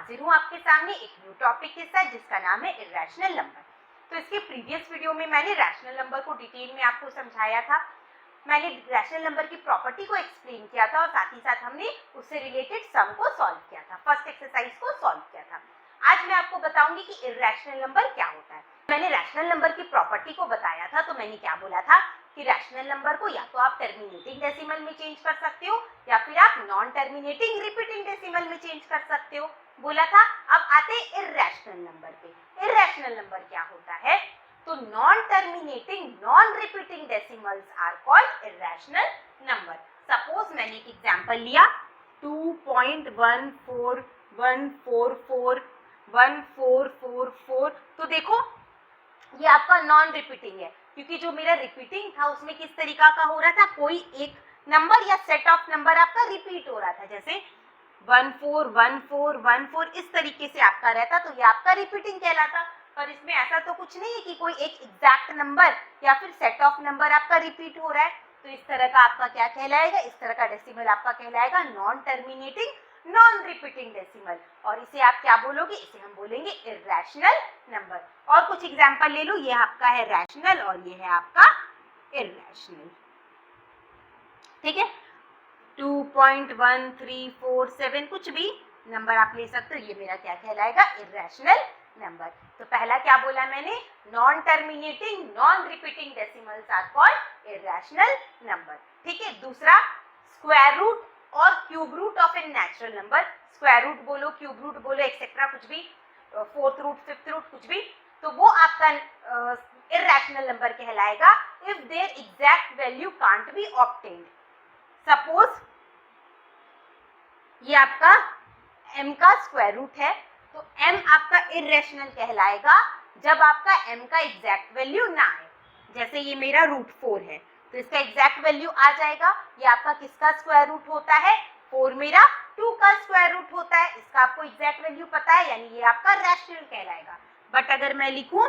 हाजिर हूँ आपके सामने एक न्यू टॉपिक के साथ जिसका नाम है इर्रेशनल नंबर। तो इसके प्रीवियस वीडियो में मैंने रैशनल नंबर को डिटेल में आपको समझाया था। मैंने रैशनल नंबर की प्रॉपर्टी को एक्सप्लेन किया था और साथ ही साथ हमने उससे रिलेटेड सम को सॉल्व किया था, फर्स्ट एक्सरसाइज को सॉल्व किया था। आज मैं आपको बताऊंगी कि इर्रेशनल नंबर क्या होता है। मैंने रैशनल नंबर की प्रॉपर्टी को बताया था, तो मैंने क्या बोला था कि रैशनल नंबर को या तो आप टर्मिनेटिंग डेसिमल में चेंज कर सकते हो या फिर आप नॉन टर्मिनेटिंग रिपीटिंग डेसिमल में चेंज कर सकते हो, बोला था। अब आते हैं इर्रेशनल नंबर पे। इर्रेशनल नंबर क्या होता है? तो non terminating non repeating decimals are called irrational number. Suppose मैंने एक एग्जांपल लिया 2.141441444, तो देखो ये आपका नॉन रिपीटिंग है, क्योंकि जो मेरा रिपीटिंग था उसमें किस तरीका का हो रहा था, कोई एक नंबर या सेट ऑफ नंबर आपका रिपीट हो रहा था, जैसे 141414 इस तरीके से आपका रहता, तो ये आपका रिपीटिंग कहलाता। पर इसमें ऐसा तो कुछ नहीं है कि कोई एक एग्जैक्ट नंबर या फिर सेट ऑफ नंबर आपका रिपीट हो रहा है, तो इस तरह का आपका क्या कहलाएगा, इस तरह का डेसिमल आपका कहलाएगा non terminating non repeating decimal. और इसे आप क्या बोलोगे, इसे हम बोलेंगे इर्रेशनल नंबर। और कुछ एग्जांपल ले लो, ये आपका है रैशनल और ये है आपका इर्रेशनल, ठीक है। 2.1347 कुछ भी नंबर आप ले सकते हो, ये मेरा क्या कहलाएगा, इर्रेशनल नंबर। तो पहला क्या बोला मैंने, non terminating non repeating decimals are called irrational number, ठीक है। दूसरा, स्क्वायर रूट और cube root of a natural number. Square root बोलो, क्यूब रूट बोलो, एक्सेट्रा कुछ भी, फोर्थ रूट, फिफ्थ रूट कुछ भी, तो वो आपका इर्रेशनल नंबर कहलाएगा if there exact value can't be obtained. Suppose ये आपका m का स्क्वायर रूट है, तो m आपका इर्रेशनल कहलाएगा जब आपका m का एग्जैक्ट वैल्यू ना आए। जैसे ये मेरा √4 है, तो इसका एग्जैक्ट वैल्यू आ जाएगा। ये आपका किसका स्क्वायर रूट होता है, 4 मेरा 2 का स्क्वायर रूट होता है, इसका आपको एग्जैक्ट वैल्यू पता है, यानी ये आपका रैशनल कहलाएगा। बट अगर मैं लिखूं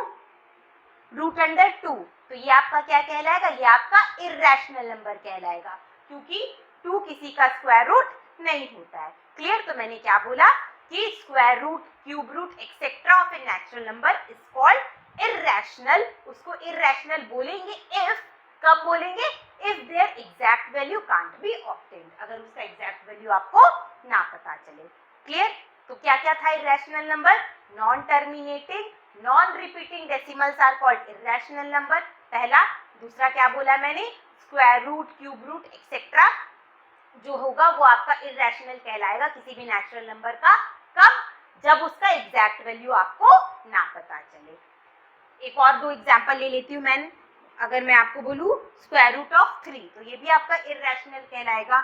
√2, तो ये आपका क्या कहलाएगा, ये आपका इर्रेशनल नंबर कहलाएगा, क्योंकि 2 किसी का स्क्वायर रूट नहीं होता है। क्लियर? तो मैंने क्या बोला कि square root, cube root etcetera of a natural number is called irrational. उसको इर्रेशनल बोलेंगे इफ, कब बोलेंगे, if there exact value can't be obtained, अगर उसका एग्जैक्ट वैल्यू आपको ना पता चले। क्लियर? तो क्या क्या था irrational number, non terminating non repeating decimals are called irrational number, पहला। दूसरा क्या बोला मैंने, square root, cube root etcetera जो होगा वो आपका इर्रेशनल कहलाएगा किसी भी नेचुरल नंबर का, कब, जब उसका एग्जैक्ट वैल्यू आपको ना पता चले। एक और दो एग्जांपल ले लेती हूँ मैं। अगर मैं आपको बोलूँ स्क्वायर रूट ऑफ 3, तो ये भी आपका इर्रेशनल कहलाएगा।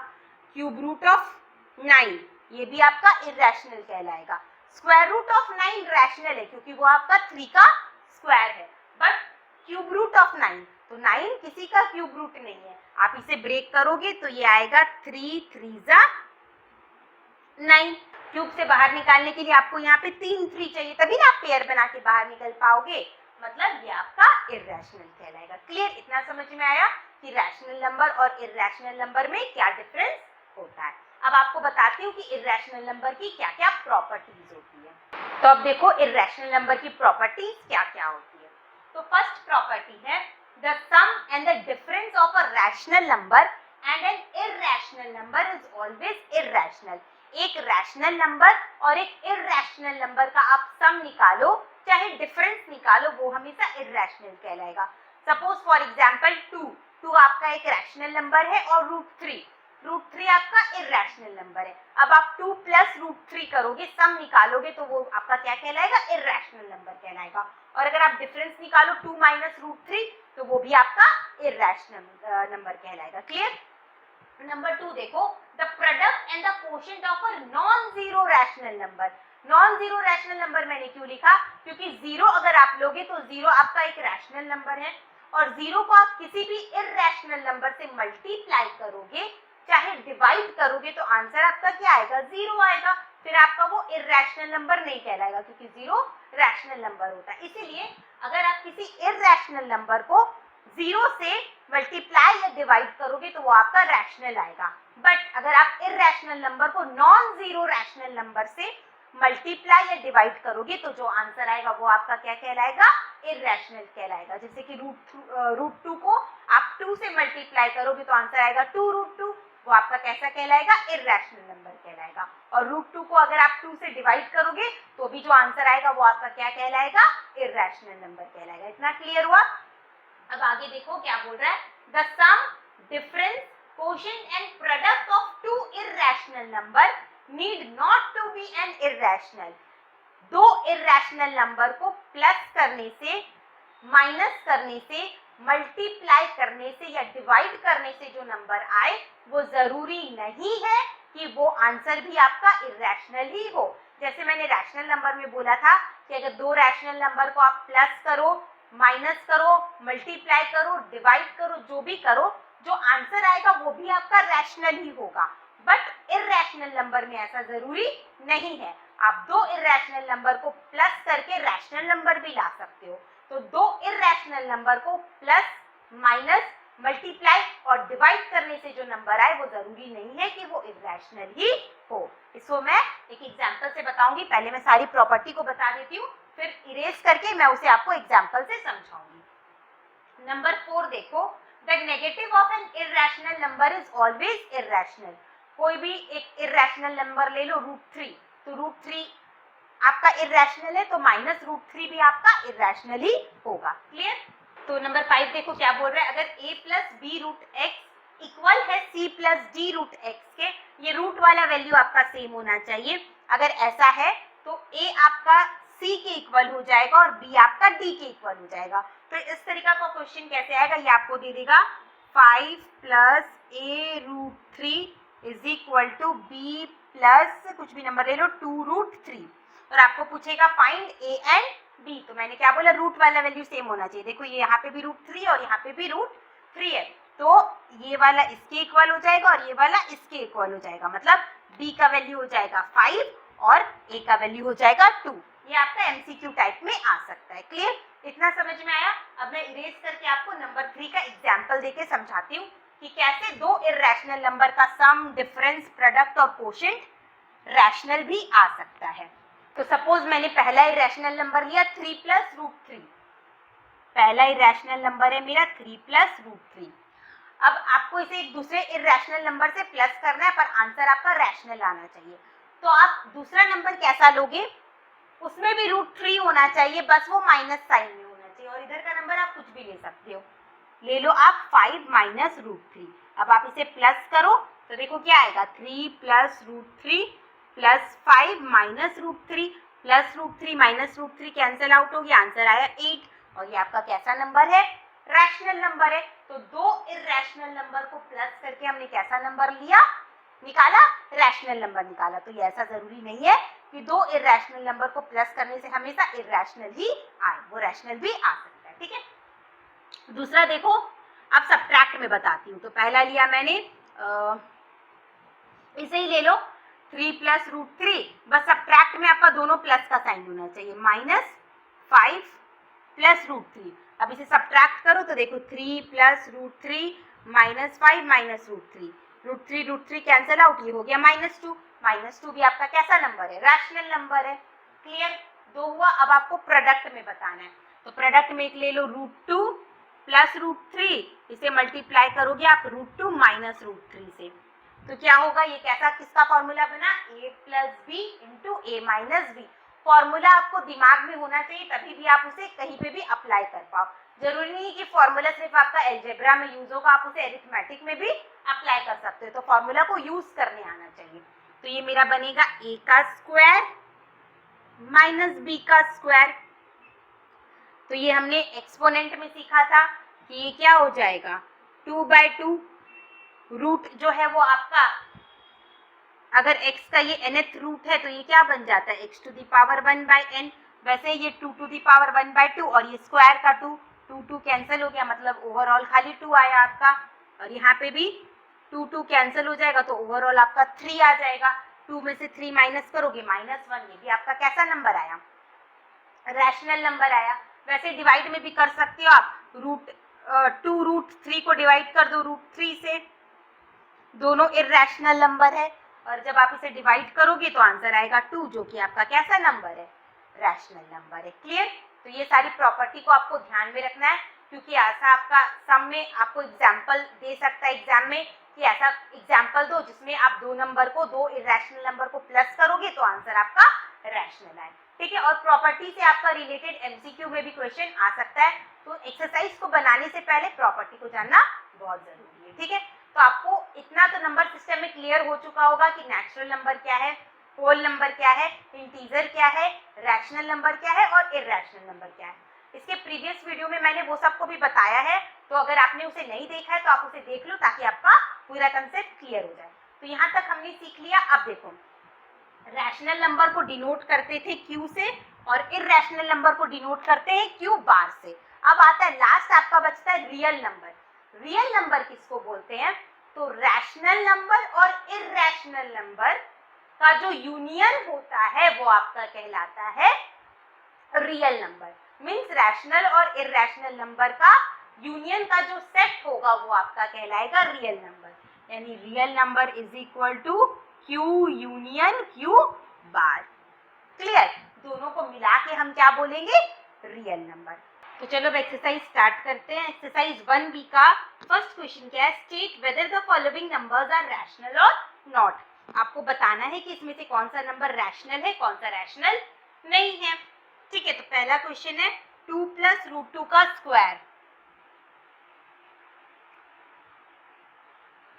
क्यूब रूट ऑफ 9, ये भी आपका इर्रेशनल कहलाएगा। स्क्वायर रूट ऑफ 9 रैशनल है क्योंकि वो आपका 3 का स्क्वायर है, बट क्यूब रूट ऑफ 9, तो 9 किसी का क्यूब रूट नहीं है। आप इसे ब्रेक करोगे तो ये आएगा 3 3 9। क्यूब से बाहर निकालने के लिए आपको यहाँ पे 3 3 चाहिए, तभी ना आप पेयर बना के बाहर निकल पाओगे, मतलब ये आपका इर्रेशनल कहलाएगा। क्लियर? इतना समझ में आया कि रैशनल नंबर और इर्रेशनल नंबर में क्या डिफरेंस होता है। अब आपको बताती हूँ कि इर्रेशनल नंबर की क्या क्या प्रॉपर्टीज होती है। तो अब देखो इर्रेशनल नंबर की प्रॉपर्टीज क्या क्या होती है। तो फर्स्ट प्रॉपर्टी है the sum and the difference of a rational number and an irrational number is always irrational। एक रैशनल नंबर और एक इर्रेशनल नंबर का आप सम निकालो चाहे डिफरेंस निकालो, वो हमेशा इर्रेशनल कहलाएगा। सपोज फॉर एग्जांपल 2 आपका एक रैशनल नंबर है और √3 आपका इर्रेशनल नंबर है। अब आप 2 + √3 करोगे, सम निकालोगे, तो वो आपका क्या कहलाएगा, इर्रेशनल नंबर कहलाएगा। और अगर आप डिफरेंस निकालो 2 - √3, तो वो भी आपका इर्रेशनल नंबर कहलाएगा। क्लियर? नंबर 2 देखो, the product and the quotient of a non zero rational number. Non zero rational number मैंने क्यों लिखा, क्योंकि 0 अगर आप लोगे तो 0 आपका एक रैशनल नंबर है, और 0 को आप किसी भी इर्रेशनल नंबर से मल्टीप्लाई करोगे चाहे डिवाइड करोगे, तो आंसर आपका क्या आएगा, 0 आएगा। फिर आपका वो इर्रेशनल नंबर नहीं कहलाएगा, क्योंकि 0 रैशनल नंबर होता है। इसीलिए अगर आप किसी इर्रेशनल नंबर को 0 से मल्टीप्लाई या डिवाइड करोगे तो वो आपका रैशनल आएगा। बट अगर आप इर्रेशनल नंबर को नॉन जीरो रैशनल नंबर से मल्टीप्लाई या डिवाइड करोगे तो जो आंसर आएगा वो आपका क्या कहलाएगा, इर्रेशनल कहलाएगा। जैसे कि रूट टू को आप 2 से मल्टीप्लाई करोगे तो आंसर आएगा 2√2, वो आपका कैसा कहलाएगा, इर्रेशनल नंबर कहलाएगा। और √2 को अगर आप 2 से डिवाइड करोगे तो भी जो आंसर आएगा वो आपका क्या कहलाएगा, इर्रेशनल नंबर कहलाएगा। इतना क्लियर हुआ? अब आगे देखो क्या बोल रहा है, the sum, difference, quotient and product of two irrational number need not to be an irrational. दो इर्रेशनल नंबर को प्लस करने से, माइनस करने से, मल्टीप्लाई करने से या डिवाइड करने से जो नंबर आए वो जरूरी नहीं है कि वो आंसर भी आपका इर्रेशनल ही हो। जैसे मैंने रैशनल नंबर में बोला था कि अगर दो रैशनल नंबर को आप प्लस करो, माइनस करो, मल्टीप्लाई करो, डिवाइड करो, जो भी करो, जो आंसर आएगा वो भी आपका रैशनल ही होगा। बट इर्रेशनल नंबर में ऐसा जरूरी नहीं है। आप दो इर्रेशनल नंबर को प्लस करके रैशनल नंबर भी ला सकते हो। तो दो इर्रेशनल नंबर को प्लस, माइनस, मल्टीप्लाई और डिवाइड करने से जो नंबर आए वो जरूरी नहीं है कि वो इर्रेशनल ही हो। इसको मैं एक एग्जांपल से बताऊंगी। पहले मैं सारी प्रॉपर्टी को बता देती हूँ, फिर इरेज करके मैं उसे आपको एग्जांपल से समझाऊंगी। नंबर 4 देखो, the negative of N irrational number is always irrational. कोई भी एक इर्रेशनल नंबर ले लो, √3, तो √3 आपका इर्रेशनल है तो -√3 भी आपका इर्रेशनल ही होगा। क्लियर? तो नंबर 5 देखो क्या बोल रहा है, अगर a plus B root X equal है c plus D root X के, ये रूट वाला वैल्यू आपका सेम होना चाहिए। अगर ऐसा है तो a आपका c के इक्वल हो जाएगा और b आपका d के इक्वल हो जाएगा। तो इस तरीका का क्वेश्चन कैसे आएगा, ये आपको दे देगा 5 plus a√3 is equal to b plus कुछ भी नंबर ले लो 2√3 और आपको पूछेगा फाइंड a एंड b। तो मैंने क्या बोला, रूट वाला वैल्यू सेम होना चाहिए। देखो ये यहाँ पे भी √3 और यहाँ पे भी √3 है, तो ये वाला इसके इक्वल हो जाएगा और ये वाला इसके इक्वल हो जाएगा। मतलब b का वैल्यू हो जाएगा 5 और a का वैल्यू हो जाएगा 2। ये आपका एमसीक्यू टाइप में आ सकता है। क्लियर? इतना समझ में आया? अब मैं इरेज करके आपको नंबर 3 का एग्जाम्पल देके समझाती हूँ कि कैसे दो इर्रेशनल नंबर का सम, डिफरेंस, प्रोडक्ट और कोशेंट रैशनल भी आ सकता है। तो सपोज मैंने पहला इरेशनल नंबर लिया 3 प्लस √3। पहला इरेशनल नंबर है मेरा 3 प्लस √3। अब आपको इसे एक दूसरे इरेशनल नंबर से प्लस करना है पर आंसर आपका रैशनल आना चाहिए। तो आप दूसरा नंबर कैसा लोगे, उसमें भी √3 होना चाहिए, बस वो माइनस साइन में होना चाहिए। और इधर का नंबर आप कुछ भी ले सकते हो, ले लो आप 5 माइनस √3। अब आप इसे प्लस करो तो देखो क्या आएगा, 3 plus √3 plus 5 minus √3 plus √3 minus √3 cancel out हो गया, आंसर आया 8। और ये आपका कैसा नंबर है, रैशनल नंबर है। तो दो इर्रेशनल नंबर को प्लस करके हमने कैसा नंबर लिया, निकाला, रैशनल नंबर निकाला। तो ये ऐसा जरूरी नहीं है कि दो इर्रेशनल नंबर को प्लस करने से हमेशा इर्रेशनल ही आए, वो रैशनल भी आ सकता है। ठीक है? दूसरा देखो, अब सब्ट्रैक्ट में बताती हूँ। तो पहला लिया मैंने, इसे ही ले लो 3 प्लस √3, बस सब्ट्रैक्ट में आपका दोनों प्लस का साइन होना चाहिए, -5 प्लस √3। अब इसे सब्ट्रैक्ट करो तो देखो 3 प्लस √3 -5 माइनस √3, √3 कैंसिल आउट, ये हो गया -2। -2 भी आपका कैसा नंबर है, रैशनल नंबर है। क्लियर? दो हुआ। अब आपको प्रोडक्ट में बताना है, तो प्रोडक्ट में एक ले लो √2 प्लस √3, इसे मल्टीप्लाई करोगे आप √2 माइनस √3 से, तो क्या होगा, ये कैसा, किसका फॉर्मूला बना, a plus B into a minus B. Formula आपको दिमाग में होना चाहिए, तभी भी आप उसे कहीं पे भी अप्लाई कर पाओ। जरूरी नहीं कि फॉर्मूला सिर्फ आपका अलजेब्रा में यूज होगा, आप उसे अरिथमेटिक में भी अप्लाई कर सकते हो। तो फॉर्मूला को यूज करने आना चाहिए। तो ये मेरा बनेगा a का स्क्वायर माइनस b का स्क्वायर। तो ये हमने एक्सपोनेंट में सीखा था कि ये क्या हो जाएगा, 2/2। रूट जो है वो आपका, अगर x का ये nth रूट है तो ये क्या बन जाता है, x to the power 1/n। वैसे ये 2 टू दी पावर 1/2 और ये स्क्वायर का 2 कैंसिल हो गया, मतलब ओवरऑल खाली 2 आया आपका। और यहाँ पे भी 2 कैंसिल हो जाएगा तो ओवरऑल आपका 3 आ जाएगा। 2 में से 3 माइनस करोगे -1, ये भी आपका कैसा नंबर आया, रैशनल नंबर आया। वैसे डिवाइड में भी कर सकते हो आप, 2√3 को डिवाइड कर दो √3 से, दोनों इर्रेशनल नंबर है। और जब आप इसे डिवाइड करोगे तो आंसर आएगा 2, जो कि आपका कैसा नंबर है, रैशनल नंबर है। क्लियर? तो ये सारी प्रॉपर्टी को आपको ध्यान में रखना है, क्योंकि ऐसा आपका सम में आपको एग्जाम्पल दे सकता है एग्जाम में कि ऐसा एग्जाम्पल दो जिसमें आप दो नंबर को, दो इरेशनल नंबर को प्लस करोगे तो आंसर आपका रैशनल आए। ठीक है, और प्रॉपर्टी से आपका रिलेटेड एमसीक्यू में भी क्वेश्चन आ सकता है, तो एक्सरसाइज को बनाने से पहले प्रॉपर्टी को जानना बहुत जरूरी है। ठीक है, तो आपको इतना तो नंबर सिस्टम में क्लियर हो चुका होगा कि नेचुरल नंबर क्या है, होल नंबर क्या है, इंटीजर क्या है, रैशनल नंबर क्या है और इरैशनल नंबर क्या है। इसके प्रीवियस वीडियो में मैंने वो सबको भी बताया है, तो अगर आपने उसे नहीं देखा है तो आप उसे देख लो ताकि आपका पूरा कंसेप्ट क्लियर हो जाए। तो यहाँ तक हमने सीख लिया। अब देखो, रैशनल नंबर को डिनोट करते थे क्यू से और इरैशनल नंबर को डिनोट करते हैं क्यू बार से। अब आता है लास्ट आपका बचता है रियल नंबर। रियल नंबर किसको बोलते हैं? तो रैशनल नंबर और इरैशनल नंबर का जो यूनियन होता है वो आपका कहलाता है रियल नंबर। मीन्स रैशनल और इरैशनल नंबर का यूनियन का जो सेट होगा वो आपका कहलाएगा रियल नंबर। यानी real number is equal to Q union Q bar. Clear? दोनों को मिला के हम क्या बोलेंगे? Real number. तो चलो अब एक्सरसाइज स्टार्ट करते हैं। एक्सरसाइज 1B का फर्स्ट क्वेश्चन क्या है? State whether the following numbers are rational और नॉट। आपको बताना है कि इसमें से कौन सा नंबर रैशनल है, कौन सा रैशनल नहीं है। ठीक है, तो पहला क्वेश्चन है 2 + √2 का स्क्वायर।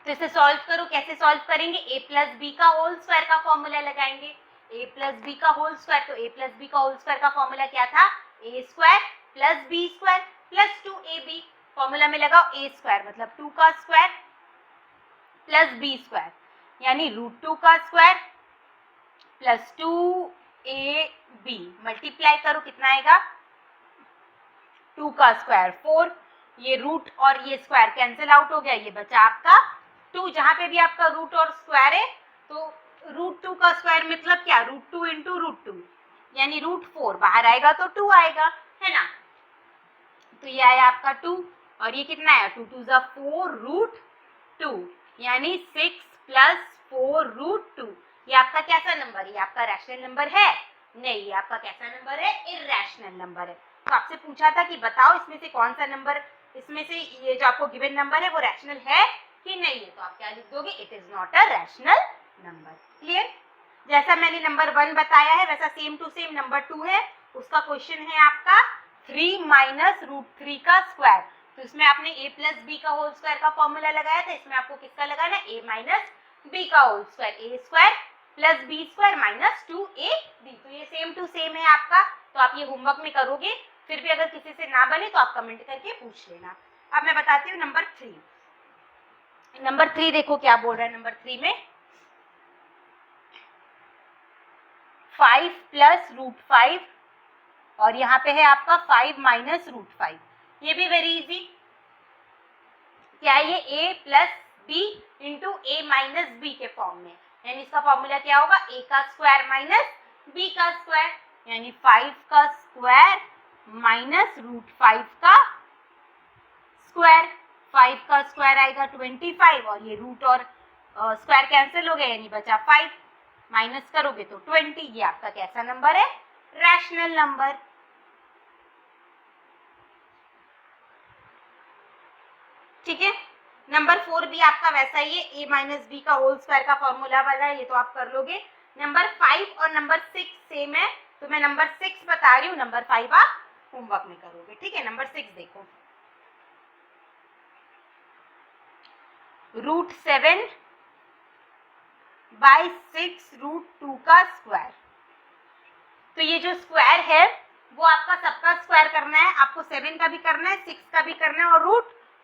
तो इसे सॉल्व करो। कैसे सॉल्व करेंगे? a + b का होल स्क्वायर का फॉर्मूला लगाएंगे। a + b का होल स्क्वायर, तो a + b का होल स्क्वायर का फॉर्मूला क्या था? a² + b² + 2ab। फॉर्मूला में लगाओ a² मतलब 2 का स्क्वायर प्लस b², यानी √2 का स्क्वायर प्लस 2ab। मल्टीप्लाई करो, कितना आएगा? 2 का स्क्वायर 4, ये रूट और ये स्क्वायर कैंसिल आउट हो गया, ये बचा आपका 2। जहां पे भी आपका रूट और स्क्वायर है तो √2 का स्क्वायर मतलब क्या? √2 × √2, यानी √4 बाहर आएगा तो 2 आएगा, है ना। तो ये आया आपका 2 और ये कितना आया? 2 × 2 = 4 √2, यानी 6 + 4 √2। ये आपका कैसा नंबर है? ये आपका रैशनल नंबर है? नहीं, ये आपका कैसा नंबर है? इरैशनल नंबर है। तो आपसे पूछा था कि बताओ इसमें से कौन सा नंबर, इसमें से ये जो आपको गिवन नंबर है वो रैशनल है कि नहीं है। तो आप क्या लिख दोगे? It is not a rational number. Clear? जैसा मैंने नंबर 1 बताया है वैसा सेम टू सेम नंबर 2 है। उसका क्वेश्चन है आपका 3 - √3 का स्क्वायर। तो इसमें आपने a + b का होल स्क्वायर का फॉर्मूला लगाया था, इसमें आपको किसका लगाना है? a - b का whole square, a² + b² - 2ab। तो ये सेम टू सेम है आपका, तो आप ये होमवर्क में करोगे। फिर भी अगर किसी से ना बने तो आप कमेंट करके पूछ लेना। अब मैं बताती हूँ नंबर 3। नंबर 3 देखो क्या बोल रहा है। नंबर 3 में 5 + √5 और यहाँ पे है आपका 5 - √5। ये भी वेरी इजी। क्या है ये? a + b × a - b के फॉर्म में, यानी इसका फॉर्मूला क्या होगा? a का स्क्वायर - b का स्क्वायर, यानी 5 का स्क्वायर -√5 का स्क्वायर। 5 का स्क्वायर आएगा 25 और ये रूट और स्क्वायर कैंसिल हो गए, यानी बचा 5। माइनस करोगे तो 20। ये आपका कैसा नंबर है? Rational number. ठीक है, नंबर 4 भी आपका वैसा ही है, a - b का होल स्क्वायर का फॉर्मूला वाला है, ये तो आप कर लोगे। नंबर 5 और नंबर 6 सेम है, तो मैं नंबर 6 बता रही हूँ, नंबर 5 आप होमवर्क में करोगे। ठीक है, नंबर 6 देखो, √7 / 6 √2 का स्क्वायर। तो ये जो स्क्वायर है वो आपका सबका स्क्वायर करना है। आपको 7 का भी करना है, 6 का भी करना है और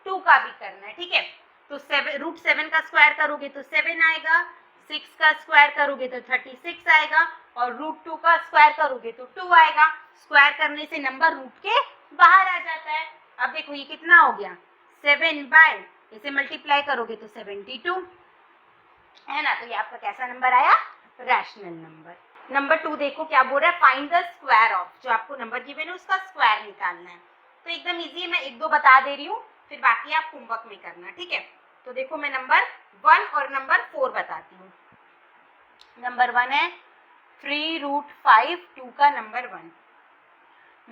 √2 का भी करना है। ठीक है, तो √7 का स्क्वायर करोगे तो 7 आएगा, 6 का स्क्वायर करोगे तो 36 आएगा और √2 का स्क्वायर करोगे तो 2 आएगा। स्क्वायर करने से नंबर रूट के बाहर आ जाता है। अब देखो ये कितना हो गया? 7 / इसे मल्टीप्लाई करोगे तो 72, है ना। तो ये आपका कैसा नंबर आया? Rational number. नंबर 2 देखो क्या बोल रहा है? फाइंड द स्क्वायर ऑफ, जो आपको नंबर गिवन है उसका स्क्वायर निकालना है। तो एकदम इजी है, मैं 1-2 बता दे रही हूँ, फिर बाकी आप होमवर्क में करना। ठीक है, तो देखो मैं नंबर 1 और नंबर 4 बताती हूँ। नंबर 1 है 3√5 2 का नंबर 1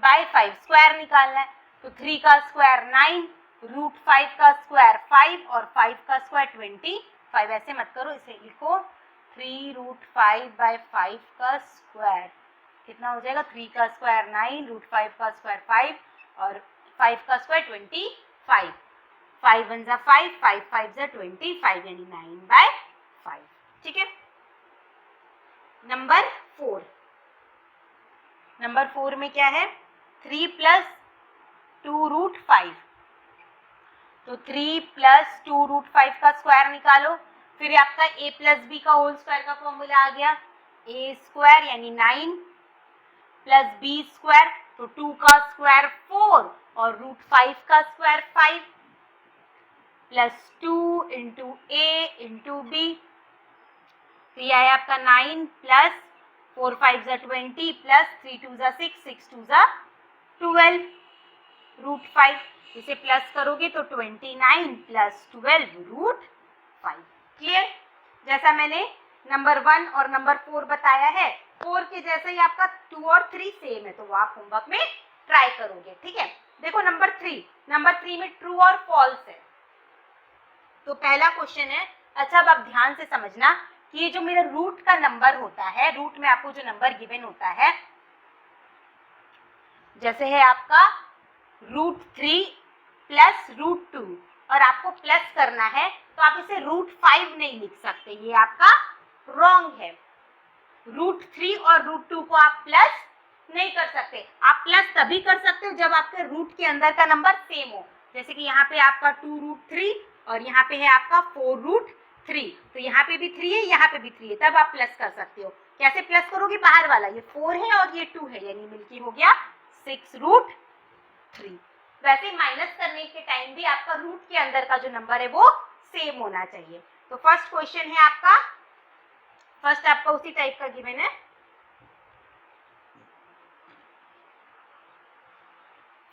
बाय 5 स्क्वायर निकालना है, तो 3 का स्क्वायर 9, √5 का स्क्वायर 5 और 5 का स्क्वायर 25। ऐसे मत करो, इसे लिखो 3√5 बाय 5 का स्क्वायर कितना हो जाएगा, 3 का स्क्वायर 9, √5 का स्क्वायर 5 और 5 का स्क्वायर 25। 5 1 जा 5, 5 5 जा 25 यानी 9 बाय 5। ठीक है। नंबर 4, नंबर 4 में क्या है 3 प्लस 2√5, तो 3 प्लस 2√5 का स्क्वायर निकालो, फिर आपका a प्लस बी का होल स्क्वायर का फॉर्मूला आ गया, a स्क्वायर यानी 9 प्लस बी स्क्वायर, तो 2 का स्क्वायर 4 और √5 का स्क्वायर 5 प्लस 2 इंटू ए इंटू बी, तो ये आया आपका 9 प्लस 4 5 जा 20 प्लस 3 2 जा 6 6 2 जा 12 √5, इसे प्लस करोगे तो 29 प्लस 12 √5। क्लियर। जैसा मैंने नंबर 1 और नंबर 4 बताया है, 4 के जैसा ही आपका 2 और 3 सेम है, तो वो आप होमवर्क में ट्राई करोगे। ठीक है। देखो नंबर 3 में ट्रू और फॉल्स है, तो पहला क्वेश्चन है, अच्छा अब आप ध्यान से समझना कि ये जो मेरा रूट का नंबर होता है, रूट में आपको जो नंबर गिवन होता है, जैसे है आपका √3 प्लस √2 और आपको प्लस करना है, तो आप इसे √5 नहीं लिख सकते, ये आपका रॉन्ग है। √3 और √2 को आप प्लस नहीं कर सकते, आप प्लस तभी कर सकते हो जब आपके रूट के अंदर का नंबर सेम हो, जैसे कि यहाँ पे आपका 2√3 और यहाँ पे है आपका 4√3, तो यहाँ पे भी 3 है, यहाँ पे भी 3 है, तब आप प्लस कर सकते हो। कैसे प्लस करोगे, बाहर वाला ये 4 है और ये 2 है, यानी मिलके हो गया 6√3। वैसे माइनस करने के टाइम भी आपका रूट के अंदर का जो नंबर है वो सेम होना चाहिए। तो फर्स्ट क्वेश्चन है आपका, फर्स्ट आपका उसी टाइप का गिवन है,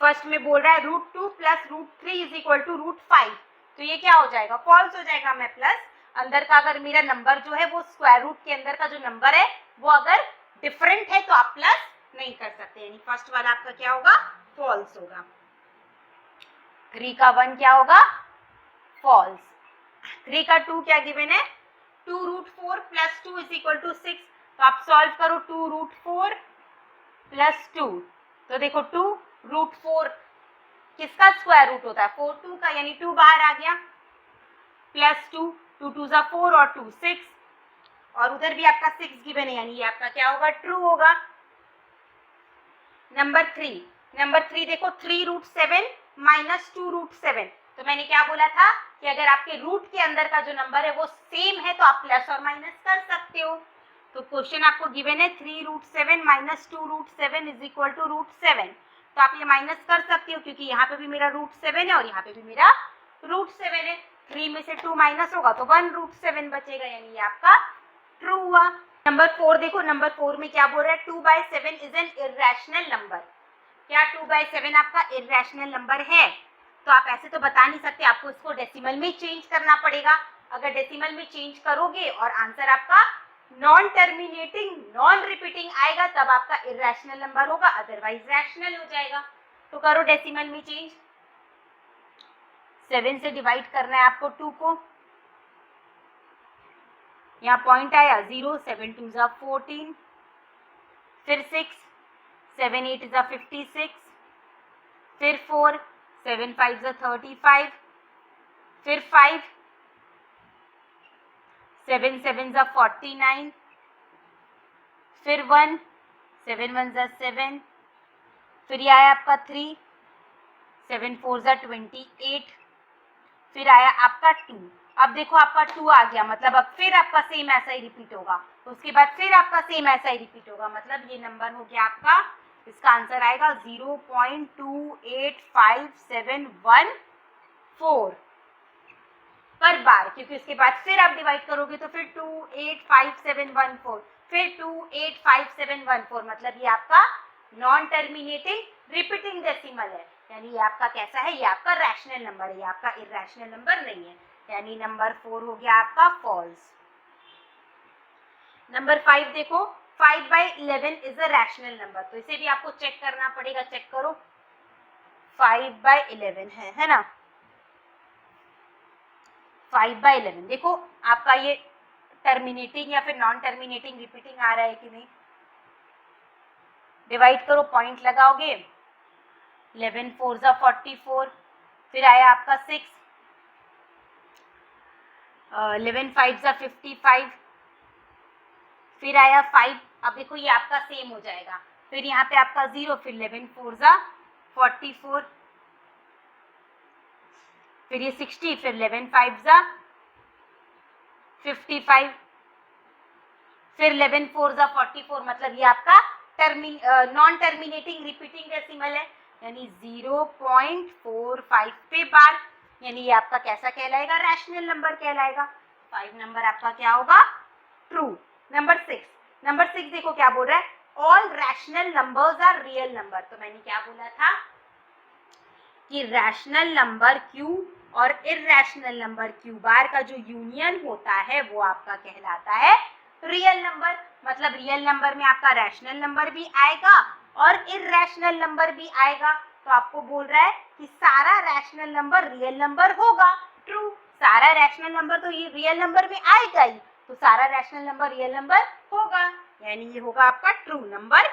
फर्स्ट में बोल रहा है √2 प्लस √3 इज इक्वल टू √5, तो ये क्या हो जाएगा, फॉल्स हो जाएगा। मैं प्लस अंदर का अगर मेरा नंबर जो है वो स्क्वायर रूट के अंदर का जो नंबर है वो अगर डिफरेंट है तो आप प्लस नहीं कर सकते, यानी फर्स्ट वाला आपका क्या होगा, फॉल्स होगा। 3 का 1 क्या होगा, फॉल्स। 3 का 2 क्या गिवन है, 2√4 प्लस 2 इज इक्वल टू 6, तो आप सॉल्व करो 2√4 प्लस 2, तो देखो 2√4 किसका स्क्वायर रूट होता है, 4 2 का, यानी 2 बाहर आ गया, प्लस 2 2 2 जा 4 और 2 6, और उधर भी आपका 6 गिवन है, यानी ये आपका क्या होगा, ट्रू होगा। नंबर 3 देखो 3√7 माइनस 2√7, तो मैंने क्या बोला था कि अगर आपके रूट के अंदर का जो नंबर है वो सेम है तो आप प्लस और माइनस कर सकते हो। तो क्वेश्चन आपको गिवन है 3√7 माइनस 2√7 इज इक्वल टू √7, तो आप ये माइनस कर सकते हो क्योंकि यहाँ पे भी मेरा √7 है और यहाँ पे भी मेरा √7 है, 3 में से 2 माइनस होगा तो 1√7 बचेगा, यानी ये आपका ट्रू हुआ। नंबर 4 देखो, नंबर 4 में क्या बोल रहा है, 2/7 इज एन इर्रेशनल नंबर। क्या 2/7 आपका इर्रेशनल नंबर है, तो आप ऐसे तो बता नहीं सकते, आपको इसको डेसिमल में चेंज करना पड़ेगा। अगर डेसिमल में चेंज करोगे और आंसर आपका नॉन टर्मिनेटिंग नॉन रिपीटिंग आएगा तब आपका इर्रेशनल नंबर होगा, अदरवाइज रैशनल हो जाएगा। तो करो डेसिमल में चेंज, 7 से डिवाइड करना है आपको 2 को, यहाँ पॉइंट आया 0, 7 2 जा 14, फिर 6 7 8 जा 56, फिर 4 7 5 जा 35, फिर 5 7 7 जा 49, फिर 1 7 1 जा 7, फिर ये आया आपका 3 7 4 जा 28, फिर आया आपका 2। अब देखो आपका 2 आ गया, मतलब अब फिर आपका सेम ऐसा ही रिपीट होगा, तो उसके बाद फिर आपका सेम ऐसा ही रिपीट होगा, मतलब ये नंबर हो गया आपका, इसका आंसर आएगा 0.285714 पर बार, क्योंकि उसके बाद फिर आप डिवाइड करोगे तो फिर 285714, फिर 285714, मतलब ये आपका नॉन टर्मिनेटिंग रिपीटिंग डेसिमल है, यानी ये आपका कैसा है, ये आपका रैशनल नंबर है, ये आपका इर्रेशनल नंबर नहीं है, यानी नंबर 4 हो गया आपका फॉल्स। नंबर 5 देखो, 5/11 इज अ रैशनल नंबर, तो इसे भी आपको चेक करना पड़ेगा। चेक करो, 5/11 है ना। 5/11 देखो आपका ये टर्मिनेटिंग या फिर नॉन टर्मिनेटिंग रिपीटिंग आ रहा है कि नहीं। डिवाइड करो, पॉइंट लगाओगे, 11 4 ज़ा 44, फिर आया आपका 6, 11 5 ज़ा 55, फिर आया 5। अब देखो ये आपका सेम हो जाएगा, फिर यहाँ पे आपका 0, फिर 11 4 ज़ा 44, फिर ये 60, फिर 11 5 ज़ा 55, फिर 11 4 ज़ा 44, मतलब ये आपका नॉन टर्मिनेटिंग रिपीटिंग डेसिमल है, यानी 0.45 पे बार, यानी ये आपका कैसा कहलाएगा, रैशनल नंबर कहलाएगा। 5 नंबर आपका क्या होगा, ट्रू। नंबर 6 देखो क्या बोल रहा है, all rational numbers are real number. तो मैंने क्या बोला था कि रैशनल नंबर Q और इररेशनल नंबर Q बार का जो यूनियन होता है वो आपका कहलाता है रियल नंबर। मतलब रियल नंबर में आपका रैशनल नंबर भी आएगा और इररेशनल नंबर भी आएगा। तो आपको बोल रहा है कि सारा रैशनल नंबर रियल नंबर होगा, ट्रू। सारा रैशनल नंबर तो ये रियल नंबर में आएगा ही, तो सारा रैशनल नंबर रियल नंबर होगा, यानी ये होगा आपका ट्रू। नंबर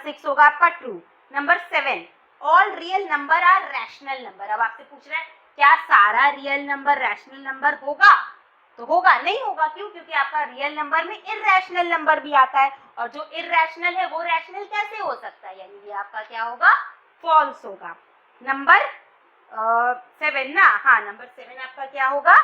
6 होगा आपका true. Number 7, all real number are rational number. अब आपसे पूछ रहा है क्या सारा रियल नंबर रैशनल नंबर होगा, तो होगा नहीं होगा, क्यों? क्योंकि आपका रियल नंबर में इररेशनल नंबर भी आता है, और जो इररेशनल है वो रैशनल कैसे हो सकता है, यानी ये आपका क्या होगा, फॉल्स होगा। नंबर 7 ना, हाँ नंबर 7 आपका क्या होगा,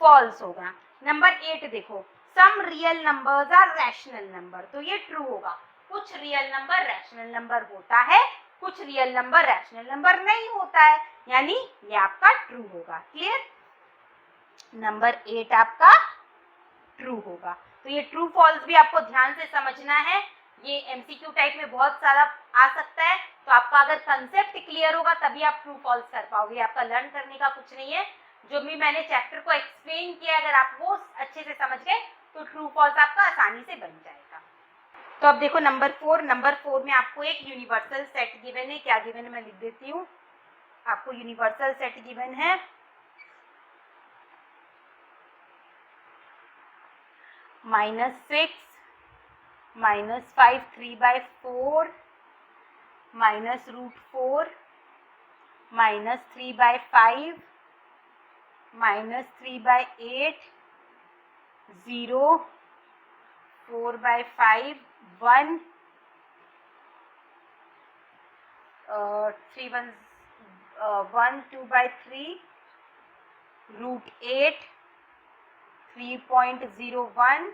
फॉल्स होगा। नंबर 8 देखो, some real numbers are rational number, तो ये ट्रू होगा। कुछ रियल नंबर रैशनल नंबर होता है, कुछ रियल नंबर रैशनल नंबर नहीं होता है, यानी ये आपका ट्रू होगा। क्लियर? नंबर 8 आपका ट्रू होगा। तो ये ट्रू फॉल्स भी आपको ध्यान से समझना है, ये एमसीक्यू टाइप में बहुत सारा आ सकता है। तो आपका अगर कंसेप्ट क्लियर होगा तभी आप ट्रू फॉल्स कर पाओगे, आपका लर्न करने का कुछ नहीं है। जो भी मैंने चैप्टर को एक्सप्लेन किया, अगर आप वो अच्छे से समझ गए तो ट्रू फॉल्स आपका आसानी से बन जाएगा। तो अब देखो नंबर 4 में आपको एक यूनिवर्सल सेट गिवन है। क्या गिवन है मैं लिख देती हूँ, आपको यूनिवर्सल सेट गिवन है -6 -5 3/4 -√4 -3/5 -3/8 0 4/5 1 3 1 1 2/3 √8 3.01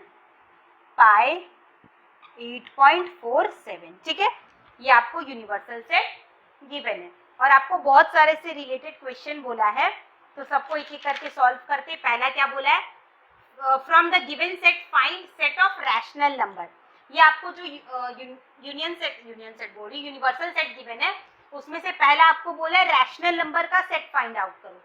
पाई 8.47। ठीक है, ये आपको यूनिवर्सल सेट गिवन है, और आपको बहुत सारे से रिलेटेड क्वेश्चन बोला है, तो सबको एक एक करके सॉल्व करते। पहला क्या बोला है, from the given set find set of rational number. ये आपको जो यूनिवर्सल सेट गिवन है उसमें से पहला आपको बोला है रैशनल नंबर का सेट फाइंड आउट करो।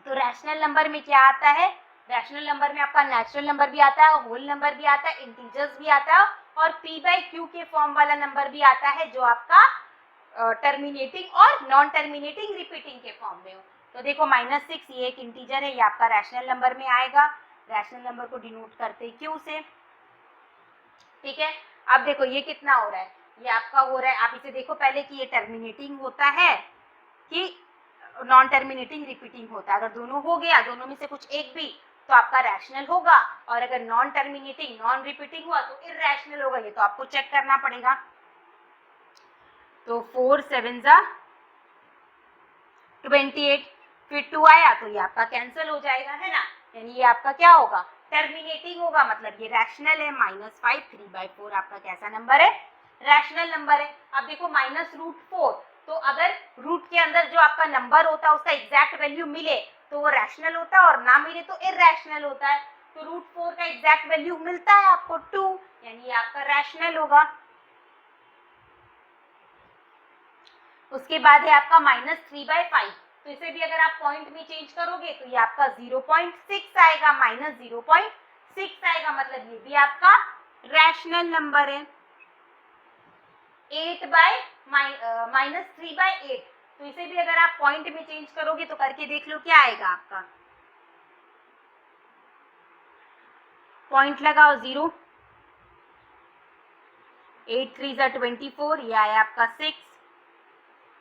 तो रैशनल नंबर में क्या आता है, रैशनल नंबर में आपका नेचुरल नंबर भी आता है, होल नंबर भी आता है, इंटीजर्स भी आता है, और p/q के फॉर्म वाला नंबर भी आता है जो आपका टर्मिनेटिंग और नॉन टर्मिनेटिंग रिपीटिंग के फॉर्म में हो। तो देखो -6 ये एक इंटीजर है, ये आपका रैशनल नंबर में आएगा, रैशनल नंबर को डिनोट करते q से। ठीक है, अब देखो ये कितना हो रहा है, ये आपका हो रहा है, आप इसे देखो पहले कि ये टर्मिनेटिंग होता है कि नॉन टर्मिनेटिंग रिपीटिंग होता है। अगर दोनों हो गया, दोनों में से कुछ एक भी, तो आपका रैशनल होगा, और अगर नॉन टर्मिनेटिंग नॉन रिपीटिंग हुआ तो इररेशनल होगा। ये तो आपको चेक करना पड़ेगा। तो 4 7 ज़ा 28, फिर 2 आया तो ये आपका कैंसिल हो जाएगा, है ना, यानी ये आपका क्या होगा, टर्मिनेटिंग होगा, मतलब ये रैशनल है। -5 3/4 आपका कैसा नंबर है, रैशनल नंबर है। अब देखो -√4, तो अगर रूट के अंदर जो आपका नंबर होता है उसका एग्जैक्ट वैल्यू मिले तो वो रैशनल होता है, और ना मिले तो इररेशनल होता है। तो √4 का एग्जैक्ट वैल्यू मिलता है आपको 2, यानी ये आपका रैशनल होगा। उसके बाद है आपका -3/5, तो इसे भी अगर आप पॉइंट में चेंज करोगे तो ये आपका 0.6 आएगा, माइनस 0.6 आएगा, मतलब ये भी आपका रैशनल नंबर है। 8 बाय माइनस 3/8, तो इसे भी अगर आप पॉइंट में चेंज करोगे तो करके देख लो क्या आएगा आपका। पॉइंट लगाओ 0, 8 3 ज़ा 24, ये आया आपका 6,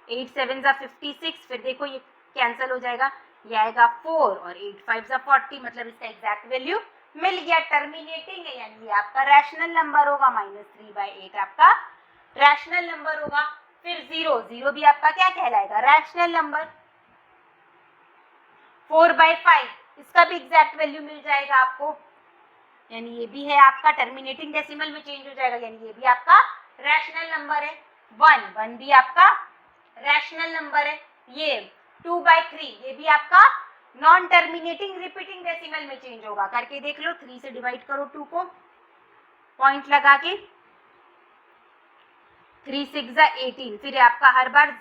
8 7 ज़ा 56, फिर देखो ये कैंसिल हो जाएगा, ये आएगा 4 और 8 5 ज़ा 40, मतलब इसका एग्जैक्ट वैल्यू मिल गया, टर्मिनेटिंग है, यानी ये आपका रैशनल नंबर होगा। माइनस 3/8 आपका रैशनल नंबर होगा। फिर 0, 0 भी आपका क्या कहलाएगा, रैशनल नंबर। 4/5, इसका भी एग्जैक्ट वैल्यू मिल जाएगा आपको, यानी ये भी है आपका टर्मिनेटिंग डेसिमल में चेंज हो जाएगा, यानी ये भी आपका रैशनल नंबर है। 1 भी आपका रैशनल नंबर है। ये 2/3, ये भी आपका नॉन टर्मिनेटिंग रिपीटिंग डेसिमल में चेंज होगा, करके देख लो। 3 से डिवाइड करो 2 को, पॉइंट लगा के, 3 6 ज़ा 18, फिर आपका हर बार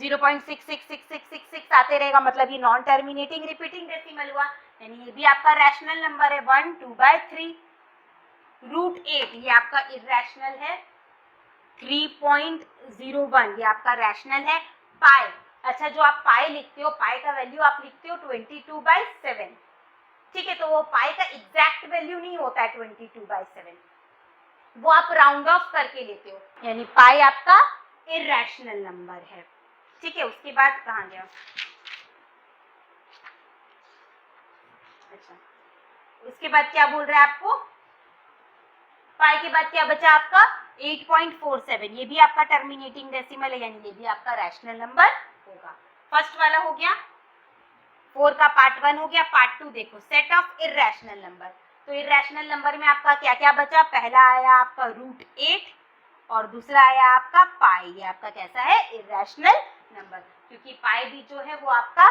0.666666 आते रहेगा, मतलब ये नॉन टर्मिनेटिंग रिपीटिंग डेसिमल हुआ, यानी ये भी आपका रैशनल नंबर है। 1 2/3। √8 ये आपका इरेशनल है। 3.01 ये आपका रैशनल है। पाई, अच्छा जो आप पाई लिखते हो, पाई का वैल्यू आप लिखते हो 22/7, ठीक है, तो वो पाई का एग्जैक्ट वैल्यू नहीं होता है 22/7, वो आप राउंड ऑफ करके लेते हो, यानी पाई आपका इरेशनल नंबर है, ठीक है। उसके बाद कहाँ गया, अच्छा उसके बाद क्या बोल रहा है आपको, पाई के बाद क्या बचा आपका 8.47, ये भी आपका टर्मिनेटिंग डेसिमल है, यानी ये भी आपका रैशनल नंबर होगा। फर्स्ट वाला हो गया, 4 का पार्ट 1 हो गया। पार्ट 2 देखो, सेट ऑफ इरेशनल नंबर। तो इरेशनल नंबर में आपका क्या क्या बचा, पहला आया आपका √8 और दूसरा आया आपका पाई, ये आपका कैसा है, इरेशनल नंबर, क्योंकि पाई भी जो है वो आपका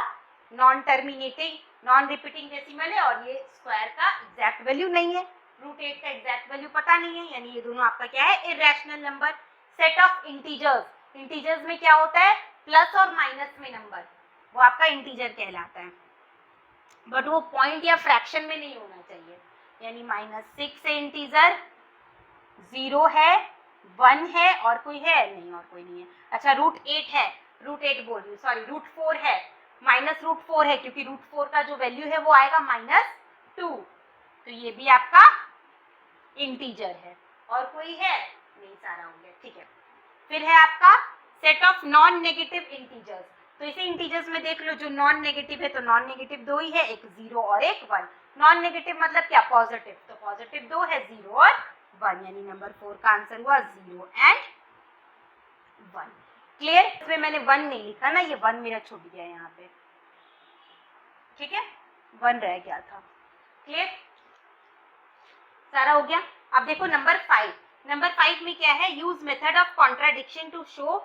non terminating non repeating decimal है और ये स्क्वायर का एग्जैक्ट वैल्यू नहीं है, √8 का एग्जैक्ट वैल्यू पता नहीं है, यानी ये दोनों आपका क्या है, irrational number. Set of integers, integers में क्या होता है, प्लस और माइनस में नंबर, वो आपका इंटीजर कहलाता है, बट वो पॉइंट या फ्रैक्शन में नहीं होना चाहिए, यानी -6 है इंटीजर, 0 है, 1 है और कोई है नहीं, और कोई नहीं है। अच्छा √8 है, √8 बोल रही हूँ, सॉरी √4 है, -√4 है, क्योंकि √4 का जो वैल्यू है वो आएगा -2, तो ये भी आपका इंटीजर है, और कोई है नहीं, सारा हो गया, ठीक है। फिर है आपका set of non negative integers, तो इसे इंटीजर्स में देख लो, जो नॉन नेगेटिव है तो नॉन नेगेटिव 2 ही है, एक 0 और एक 1। नॉन नेगेटिव मतलब क्या, पॉजिटिव, तो पॉजिटिव 2 है, 0 और 1, यानी नंबर 4 का आंसर हुआ 0 एंड 1। क्लियर, इसमें मैंने 1 नहीं लिखा ना, ये 1 मेरा छूट गया यहाँ पे, ठीक है, 1 रह गया था। क्लियर, सारा हो गया। अब देखो नंबर 5, नंबर 5 में क्या है, use method of contradiction to show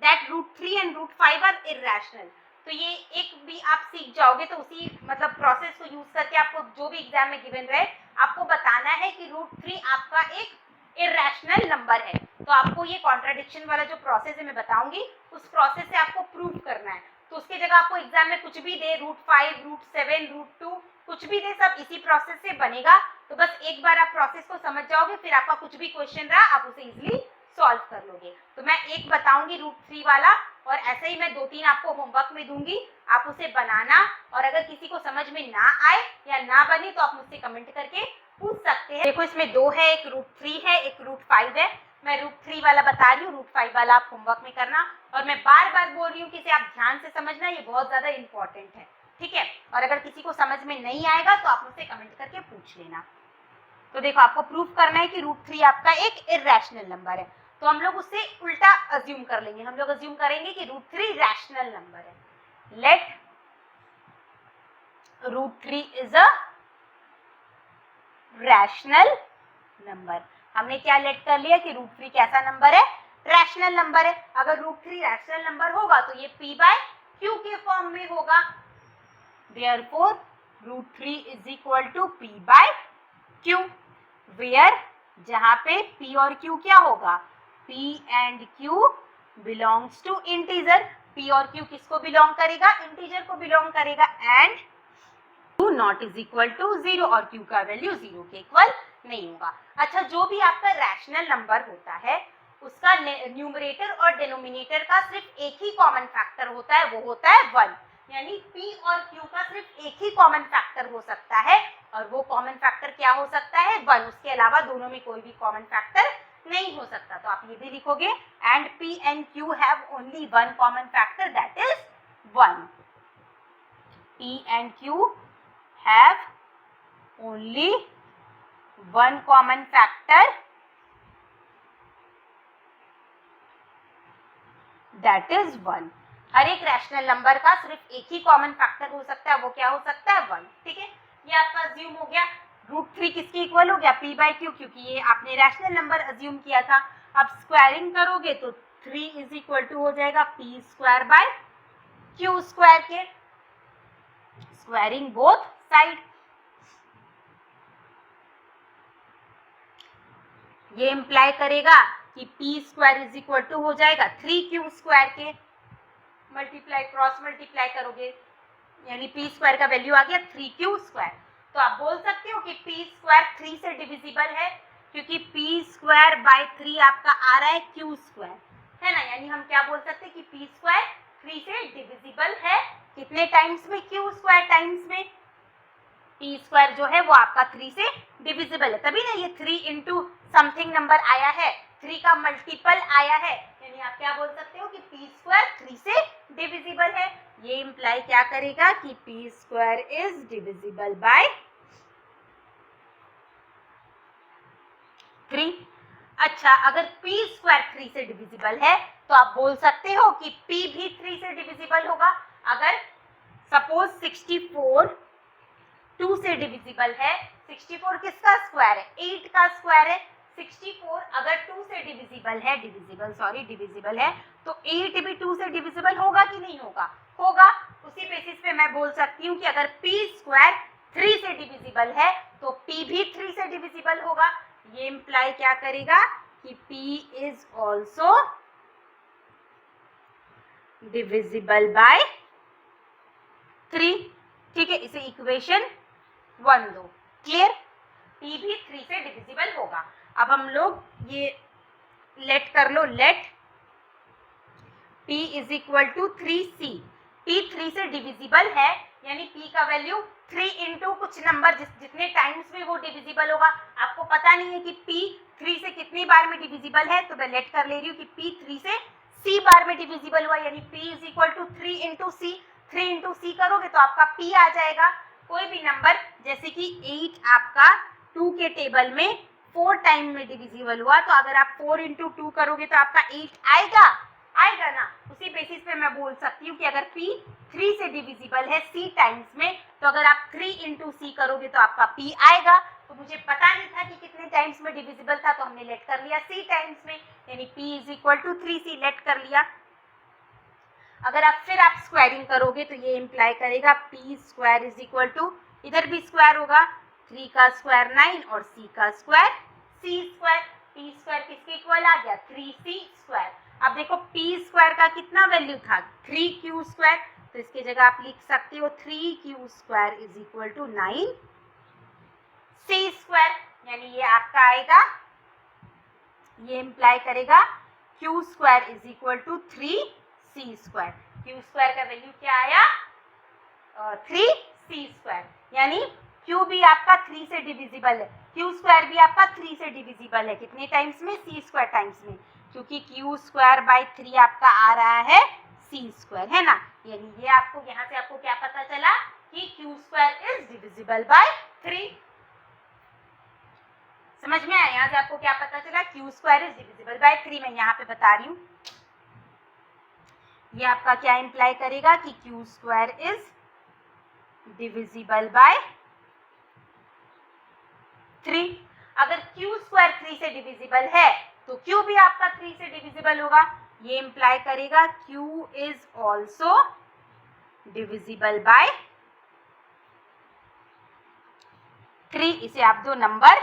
that √3 and √5 are irrational. तो ये एक भी आप सीख जाओगे, तो उसी मतलब प्रोसेस को यूज करके आपको जो भी एग्जाम में गिवन रहे, आपको बताना है कि √3 आपका एक इरेशनल नंबर है। तो आपको ये कॉन्ट्राडिक्शन वाला जो प्रोसेस है मैं बताऊंगी, उस प्रोसेस से आपको प्रूव करना है। तो उसकी जगह आपको एग्जाम में कुछ भी दे, √5 √7 √2 कुछ भी दे, सब इसी प्रोसेस से बनेगा। तो बस एक बार आप प्रोसेस को समझ जाओगे, फिर आपका कुछ भी क्वेश्चन रहा आप उसे इजीली सॉल्व कर लोगे। तो मैं एक बताऊंगी √3 वाला, और ऐसे ही मैं 2-3 आपको होमवर्क में दूंगी, आप उसे बनाना, और अगर किसी को समझ में ना आए या ना बने तो आप मुझसे कमेंट करके पूछ सकते हैं। देखो इसमें 2 है, एक √3 है, एक √5 है। मैं √3 वाला बता रही हूँ, √5 वाला आप होमवर्क में करना, और मैं बार बार बोल रही हूँ कि इसे आप ध्यान से समझना, ये बहुत ज्यादा इंपॉर्टेंट है, ठीक है। और अगर किसी को समझ में नहीं आएगा तो आप मुझसे कमेंट करके पूछ लेना। तो देखो आपको प्रूफ करना है कि √3 आपका एक इरेशनल नंबर है, तो हम लोग उससे उल्टा अज्यूम कर लेंगे, हम लोग अज्यूम करेंगे कि √3 रैशनल नंबर है। Let √3 is a rational number. हमने क्या लेट कर लिया कि √3 कैसा नंबर है, रैशनल नंबर है। अगर √3 रैशनल नंबर होगा तो ये p/q के फॉर्म में होगा, therefore √3 is equal to p/q, where जहां पे p और q क्या होगा, p and q belongs to integer, P और Q किसको बिलोंग करेगा, इंटीजर को बिलोंग करेगा, and Q not is equal to 0 और Q का वैल्यू 0 के इक्वल नहीं होगा। अच्छा, जो भी आपका रैशनल नंबर होता है उसका न्यूमरेटर और डिनोमिनेटर का सिर्फ एक ही कॉमन फैक्टर होता है, वो होता है 1। यानी P और Q का सिर्फ एक ही कॉमन फैक्टर हो सकता है, और वो कॉमन फैक्टर क्या हो सकता है, 1। उसके अलावा दोनों में कोई भी कॉमन फैक्टर नहीं हो सकता। तो आप ये भी लिखोगे, and P and Q have only one common factor, that is 1। P and Q have only one common factor, that is 1। हर एक रैशनल नंबर का सिर्फ एक ही कॉमन फैक्टर हो सकता है, वो क्या हो सकता है, 1। ठीक है, ये आपका अज्यूम हो गया। √3 किसके इक्वल हो गया, P बाई Q, क्योंकि ये आपने रैशनल नंबर अज्यूम किया था। अब स्क्वायरिंग करोगे तो 3 इज इक्वल टू हो जाएगा P square by Q square के, स्क्वायरिंग बोथ साइड। ये इंप्लाई करेगा कि P square is equal to हो जाएगा 3Q स्क्वायर के, मल्टीप्लाई क्रॉस मल्टीप्लाई करोगे, यानी P स्क्वायर का वैल्यू आ गया 3Q स्क्वायर। तो आप बोल सकते हो कि P स्क्वायर 3 से डिविजिबल है, क्योंकि P स्क्वायर बाय 3 आपका आ रहा है Q स्क्वायर, है ना। यानी हम क्या बोल सकते हैं कि P स्क्वायर 3 से डिविजिबल है, कितने टाइम्स में, Q स्क्वायर टाइम्स में। P स्क्वायर जो है वो आपका 3 से डिविजिबल है, तभी ना ये 3 इंटू समथिंग नंबर आया है, 3 का मल्टीपल आया है, यानी आप क्या बोल सकते हो कि P स्क्वायर 3 से डिविजिबल है। ये इंप्लाई क्या करेगा कि P square is divisible by 3। अच्छा, अगर P स्क्वायर 3 से डिविजिबल है तो आप बोल सकते हो कि P भी 3 से डिविजिबल होगा। अगर सपोज 64 2 से डिविजिबल है, 64 किसका स्क्वायर है, 8 का स्क्वायर है। 64 अगर 2 से डिविजिबल है, डिविजिबल है, तो 8 भी 2 से डिविजिबल होगा कि नहीं होगा, होगा। उसी बेसिस पे मैं बोल सकती हूँ कि अगर P स्क्वायर 3 से डिविजिबल है तो P भी 3 से डिविजिबल होगा। ये इंप्लाई क्या करेगा कि P is also divisible by 3। ठीक है, इसे इक्वेशन 1 दो, क्लियर। P भी 3 से डिविजिबल होगा। अब हम लोग ये लेट कर लो, let P is equal to 3C। P 3 से डिविजिबल है, यानी P का वैल्यू 3 इंटू कुछ नंबर, जितने टाइम्स में वो डिविजिबल होगा। आपको पता नहीं है कि P 3 से कितनी बार में डिविजिबल है, तो मैं लेट कर ले रही हूँ कि P 3 से C बार में डिविजिबल हुआ, यानी P is equal to 3 into C। 3 into C करोगे तो आपका P आ जाएगा। कोई भी नंबर, जैसे कि 8 आपका 2 के टेबल में 4 टाइम में डिविजिबल हुआ, तो अगर आप 4 इंटू 2 करोगे तो आपका 8 आएगा ना। उसी बेसिस पे मैं बोल सकती हूँ कि अगर P 3 से डिविजिबल है C टाइम्स में, तो अगर आप 3 इंटू C करोगे तो आपका P आएगा। तो मुझे पता नहीं था कि कितने टाइम्स में डिविजिबल था, तो हमने लेट कर लिया C टाइम्स में, यानी P is equal to 3C, let कर लिया। अगर आप फिर स्क्वायरिंग करोगे तो ये इंप्लाई करेगा P square is equal to, इधर भी स्क्वायर होगा, 3 का स्क्वायर 9 और C का square C square. P square किसके इक्वल आ गया, 3C स्क्वायर। अब देखो P स्क्वायर का कितना वैल्यू था, 3Q स्क्वायर, तो इसकी जगह आप लिख सकते हो 3Q square is equal to 9C square, यानी ये आपका आएगा, ये इंप्लाई करेगा Q square is equal to 3C square. Q square का वैल्यू क्या आया, 3C स्क्वायर, यानी Q भी आपका 3 से डिविजिबल है, Q स्क्वायर भी आपका 3 से डिविजिबल है, कितने टाइम्स में, C स्क्वायर टाइम्स में, क्योंकि Q स्क्वायर बाय 3 आपका आ रहा है C स्क्वायर, है ना। यानी ये आपको, यहाँ से आपको क्या पता चला कि Q square is divisible by 3। समझ में आया, यहाँ से आपको क्या पता चला, Q square is divisible by 3। मैं यहाँ पे बता रही हूँ, ये आपका क्या इंप्लाई करेगा कि Q square is divisible by 3। अगर Q स्क्वायर 3 से डिविजिबल है तो Q भी आपका 3 से डिविजिबल होगा। ये इंप्लाई करेगा Q is also divisible by 3। इसे आप दो नंबर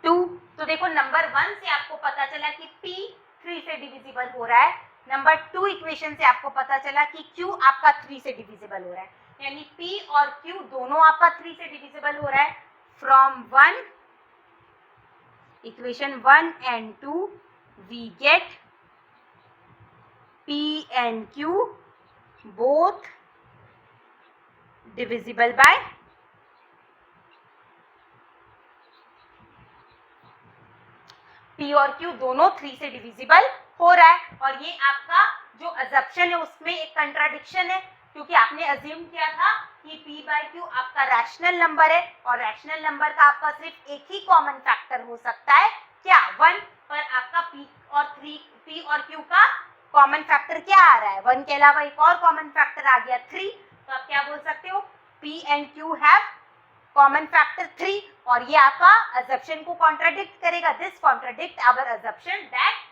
2। तो देखो नंबर 1 से आपको पता चला कि P 3 से डिविजिबल हो रहा है। नंबर 2 इक्वेशन से आपको पता चला कि Q आपका 3 से डिविजिबल हो रहा है, यानी P और Q दोनों आपका 3 से डिविजिबल हो रहा है। From 1 equation 1 and 2 we get P and Q both divisible by P और Q दोनों 3 से डिविजिबल हो रहा है। और ये आपका जो अजम्पशन है उसमें एक कंट्राडिक्शन है, क्योंकि आपने अज्यूम किया था कि P बाय Q आपका रैशनल नंबर है और रैशनल नंबर का आपका सिर्फ एक ही कॉमन फैक्टर हो सकता है, क्या 1, पर आपका P और Q का कॉमन फैक्टर क्या आ रहा है, 1 के अलावा एक और कॉमन फैक्टर आ गया 3। तो आप क्या बोल सकते हो, P and Q have common factor 3, और ये आपका अजम्पशन को कॉन्ट्राडिक्ट करेगा। This contradict our assumption that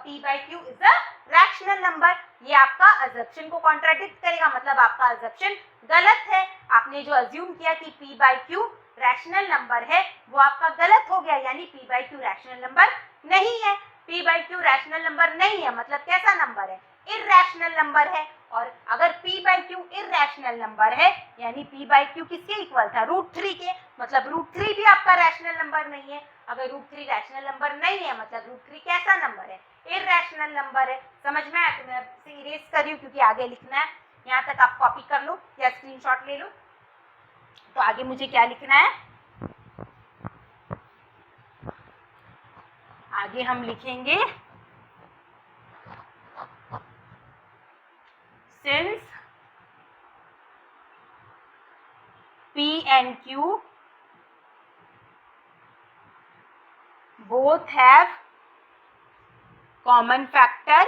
P by Q is a rational number. ये आपका अजम्पशन को कॉन्ट्राडिक्ट करेगा, मतलब आपका अजम्पशन गलत है। आपने जो अज्यूम किया कि P by Q rational number है वो आपका गलत हो गया, यानी P by Q rational number नहीं है। P by Q rational number नहीं है मतलब कैसा नंबर है, इरैशनल नंबर है। और अगर P by Q irrational number है यानी P by Q किसके इक्वल था, √3 के, मतलब √3 भी आपका रैशनल नंबर नहीं है। अगर √3 रैशनल नंबर नहीं है मतलब √3 कैसा नंबर है, इरैशनल नंबर है। समझ में आया? तो मैं आपसे इरेज कर रही हूँ क्योंकि आगे लिखना है। यहाँ तक आप कॉपी कर लो या स्क्रीनशॉट ले लो। तो आगे मुझे क्या लिखना है, आगे हम लिखेंगे since P and Q both have common factor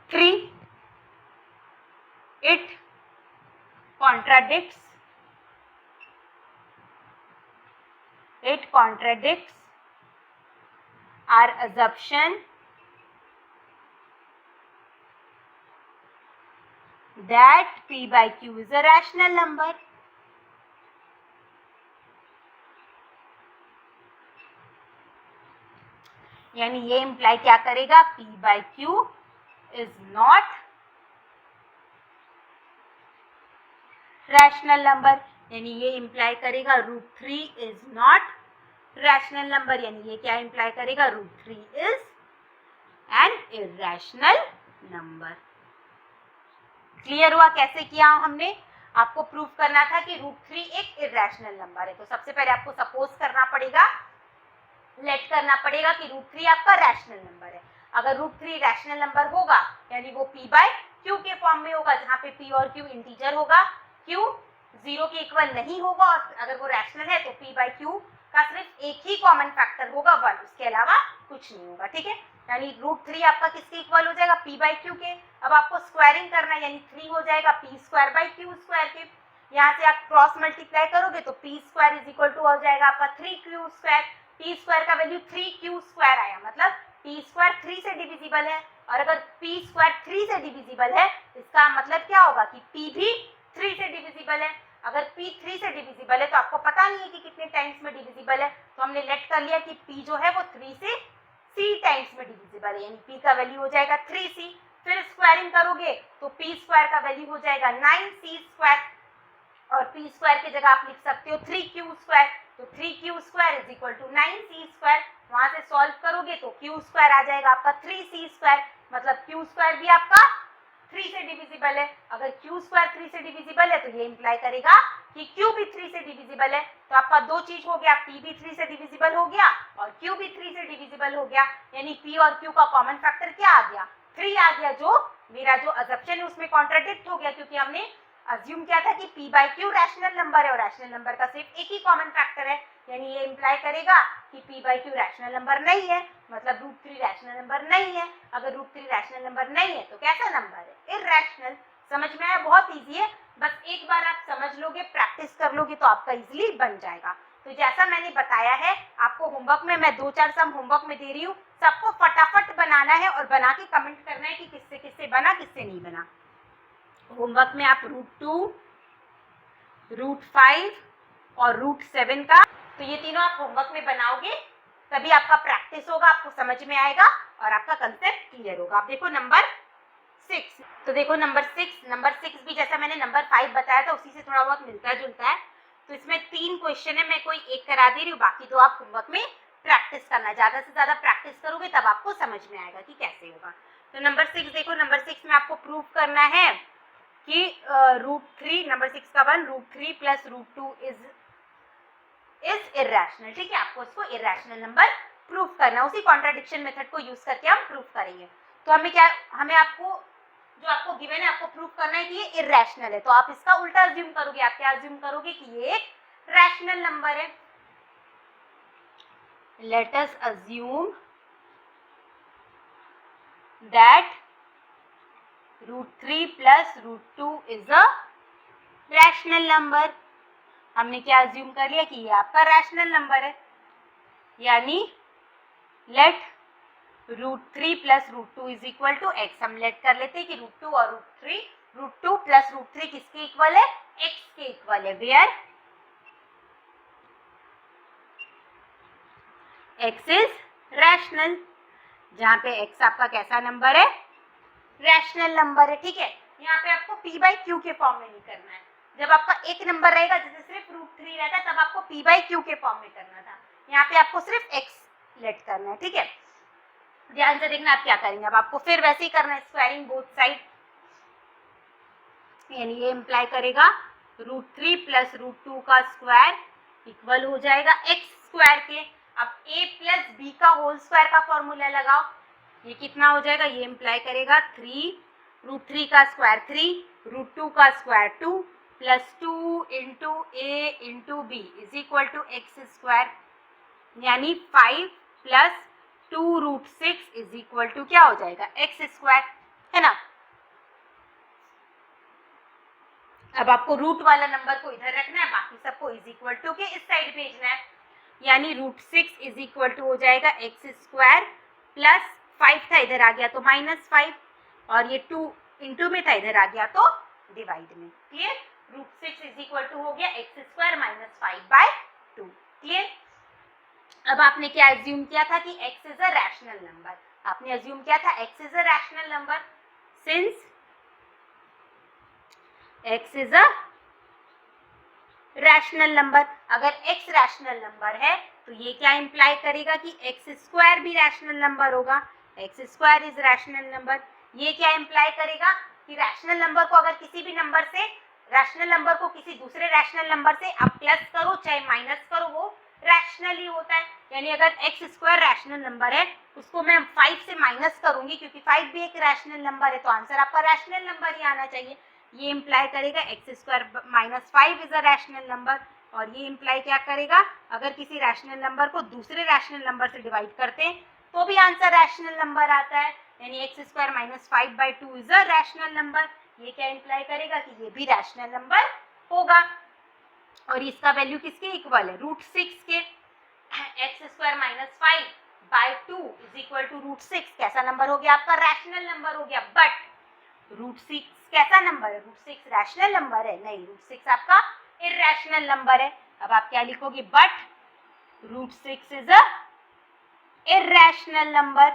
3, it contradicts our assumption that P by Q is a rational number। यानी ये इंप्लाई क्या करेगा, P by Q is not rational number, यानी ये इंप्लाई करेगा √3 इज नॉट रैशनल नंबर, यानी ये क्या इंप्लाई करेगा, √3 is an irrational number. Clear हुआ कैसे किया हमने? आपको प्रूव करना था कि √3 एक इरैशनल नंबर है, तो सबसे पहले आपको सपोज करना पड़ेगा, लेट करना पड़ेगा कि √3 आपका रैशनल नंबर है। अगर √3 रैशनल नंबर होगा यानी वो P by Q के फॉर्म में होगा, जहाँ पे P और Q इंटीजर होगा, Q 0 के इक्वल नहीं होगा, और अगर वो रैशनल है तो P by Q का सिर्फ एक ही कॉमन फैक्टर होगा 1, उसके अलावा कुछ नहीं होगा। ठीक है, यानी √3 आपका किसके इक्वल हो जाएगा, P by Q के। अब आपको स्क्वायरिंग करना है, यानी 3 हो जाएगा P² by Q² के। यहाँ से आप क्रॉस मल्टीप्लाई करोगे तो P² इज इक्वल टू हो जाएगा आपका 3Q²। P² का वैल्यू 3Q² आया, मतलब P² 3 से डिविजिबल है, और अगर P² 3 से डिविजिबल है इसका मतलब क्या होगा कि P भी 3 से डिविजिबल है। अगर P 3 से डिविजिबल है तो आपको पता नहीं है कि कितने टाइम्स में डिविजिबल है, तो हमने लेट कर लिया कि P जो है वो 3 से C टाइम्स में डिविजिबल है, यानी P का वैल्यू हो जाएगा 3C। फिर स्क्वायरिंग करोगे तो P² का वैल्यू हो जाएगा 9C², और P² की जगह आप लिख सकते हो 3Q², तो 3Q² is equal to 9C²। वहां से सॉल्व करोगे तो Q² आ जाएगा आपका 3C², मतलब Q² भी आपका 3 से डिविजिबल है। अगर Q² 3 से डिविजिबल है तो ये इंप्लाई करेगा कि Q भी 3 से डिविजिबल है। तो आपका दो चीज हो गया, P भी 3 से डिविजिबल हो गया और Q भी 3 से डिविजिबल हो गया, यानी P और Q का कॉमन फैक्टर क्या आ गया, 3 आ गया, जो मेरा जो अजम्पशन है उसमें कॉन्ट्राडिक्ट हो गया, क्योंकि हमने अज्यूम किया था कि P by Q rational number है और रैशनल नंबर का सिर्फ एक ही कॉमन फैक्टर है, यानी ये इंप्लाई करेगा कि P by Q rational number नहीं है, मतलब √3 रैशनल नंबर नहीं है। अगर √3 रैशनल नंबर नहीं है तो कैसा नंबर है, इरैशनल। समझ में आया? बहुत इजी है, बस एक बार आप समझ लोगे, प्रैक्टिस कर लोगे तो आपका इजीली बन जाएगा। तो जैसा मैंने बताया है आपको होमवर्क में, मैं 2-4 सम होमवर्क में दे रही हूँ, सबको फटाफट बनाना है और बना के कमेंट करना है कि किससे किससे बना, किससे नहीं बना। होमवर्क में आप √2, √5 और √7 का, तो ये तीनों आप होमवर्क में बनाओगे। तभी आपका प्रैक्टिस होगा, आपको समझ में आएगा और आपका कंसेप्ट क्लियर होगा। आप देखो नंबर 6, तो देखो नंबर 6 भी जैसा मैंने नंबर 5 बताया था उसी से थोड़ा बहुत मिलता जुलता है। तो इसमें 3 क्वेश्चन है, मैं कोई एक करा दे रही हूँ, बाकी तो आप होमवर्क में प्रैक्टिस करना, ज्यादा से ज्यादा प्रैक्टिस करोगे तब आपको समझ में आएगा कि कैसे होगा। तो नंबर 6 देखो, नंबर 6 में आपको प्रूव करना है कि √3, नंबर 6 का 1, √3 प्लस √2 इज इर्रेशनल। ठीक है, आपको इसको इर्रेशनल नंबर प्रूव करना, उसी कॉन्ट्राडिक्शन मेथड को यूज करके हम प्रूव करेंगे। तो हमें आपको जो आपको गिवन है आपको प्रूव करना है कि ये इर्रेशनल है, तो आप इसका उल्टा अज्यूम करोगे। आप क्या अज्यूम करोगे कि ये एक रैशनल नंबर है। Let us assume that √3 plus √2 is a rational number. हमने क्या अज्यूम कर लिया कि ये आपका रैशनल नंबर है, यानी let √3 plus √2 is equal to x। हम लेट कर लेते हैं कि √2 और √2 प्लस √3 किसके इक्वल है, x के इक्वल है, वेयर x इज रैशनल, जहां पे x आपका कैसा नंबर है, रैशनल नंबर है। ठीक है, यहाँ पे आपको p/q के फॉर्म में नहीं करना है। जब आपका एक नंबर रहेगा, जैसे सिर्फ √3 रहता है, तब आपको p/q के फॉर्म में करना था। यहाँ पे आपको सिर्फ x लेट करना है। ठीक है, ध्यान से देखना आप क्या करेंगे। अब आपको फिर वैसे ही करना है, स्क्वायरिंग बोथ साइड, यानी ये इंप्लाई करेगा √3 प्लस √2 का स्क्वायर इक्वल हो जाएगा x स्क्वायर के। अब a प्लस b का होल स्क्वायर का फॉर्मूला लगाओ, ये कितना हो जाएगा, ये इंप्लाई करेगा 3 √3 का स्क्वायर 3, √2 का square 2 plus 2 into a into b is equal to x square, यानी 5 प्लस 2√6 इज इक्वल टू क्या हो जाएगा, x स्क्वायर, है ना। अब आपको रूट वाला नंबर को इधर रखना है, बाकी सबको इज इक्वल टू के इस साइड भेजना है, यानी √6 इज इक्वल टू हो जाएगा x स्क्वायर प्लस 5 था इधर आ गया तो -5, और ये 2 इंटू में था इधर आ गया तो डिवाइड में। क्लियर, √6 इज इक्वल टू हो गया x स्क्वायर माइनस 5/2। क्लियर। अब आपने क्या एज्यूम किया था कि x is a rational number, आपने एज्यूम किया था x is a rational number, since x is a rational number. अगर x रैशनल नंबर है तो ये क्या इंप्लाई करेगा कि x स्क्वायर भी रैशनल नंबर होगा, x square is rational number. ये क्या इंप्लाई करेगा कि रैशनल नंबर को अगर किसी भी नंबर से, रैशनल नंबर को किसी दूसरे रैशनल नंबर से आप प्लस करो चाहे माइनस करो, वो रैशनल ही होता है। यानी अगर x स्क्वायर रैशनल नंबर है, उसको मैं 5 से माइनस करूंगी, क्योंकि 5 भी एक रैशनल नंबर है, तो आंसर आपका रैशनल नंबर ही आना चाहिए। ये इंप्लाई करेगा x square minus 5 is a rational number, और ये इंप्लाई क्या करेगा, अगर किसी रैशनल नंबर को दूसरे रैशनल नंबर से डिवाइड करते हैं तो भी आंसर रैशनल नंबर आता है, यानी x square minus 5/2 is a rational number. ये क्या इंप्लाई करेगा कि ये भी रैशनल नंबर होगा, और इसका वैल्यू किसके इक्वल है, √6 के। x square minus 5/2 is equal to √6 कैसा नंबर हो गया, आपका रैशनल नंबर हो गया। बट √6 कैसा नंबर है, √6 रैशनल नंबर है, नहीं, √6 आपका इर्रेशनल नंबर है। अब आप क्या लिखोगे, but √6 is a irrational number.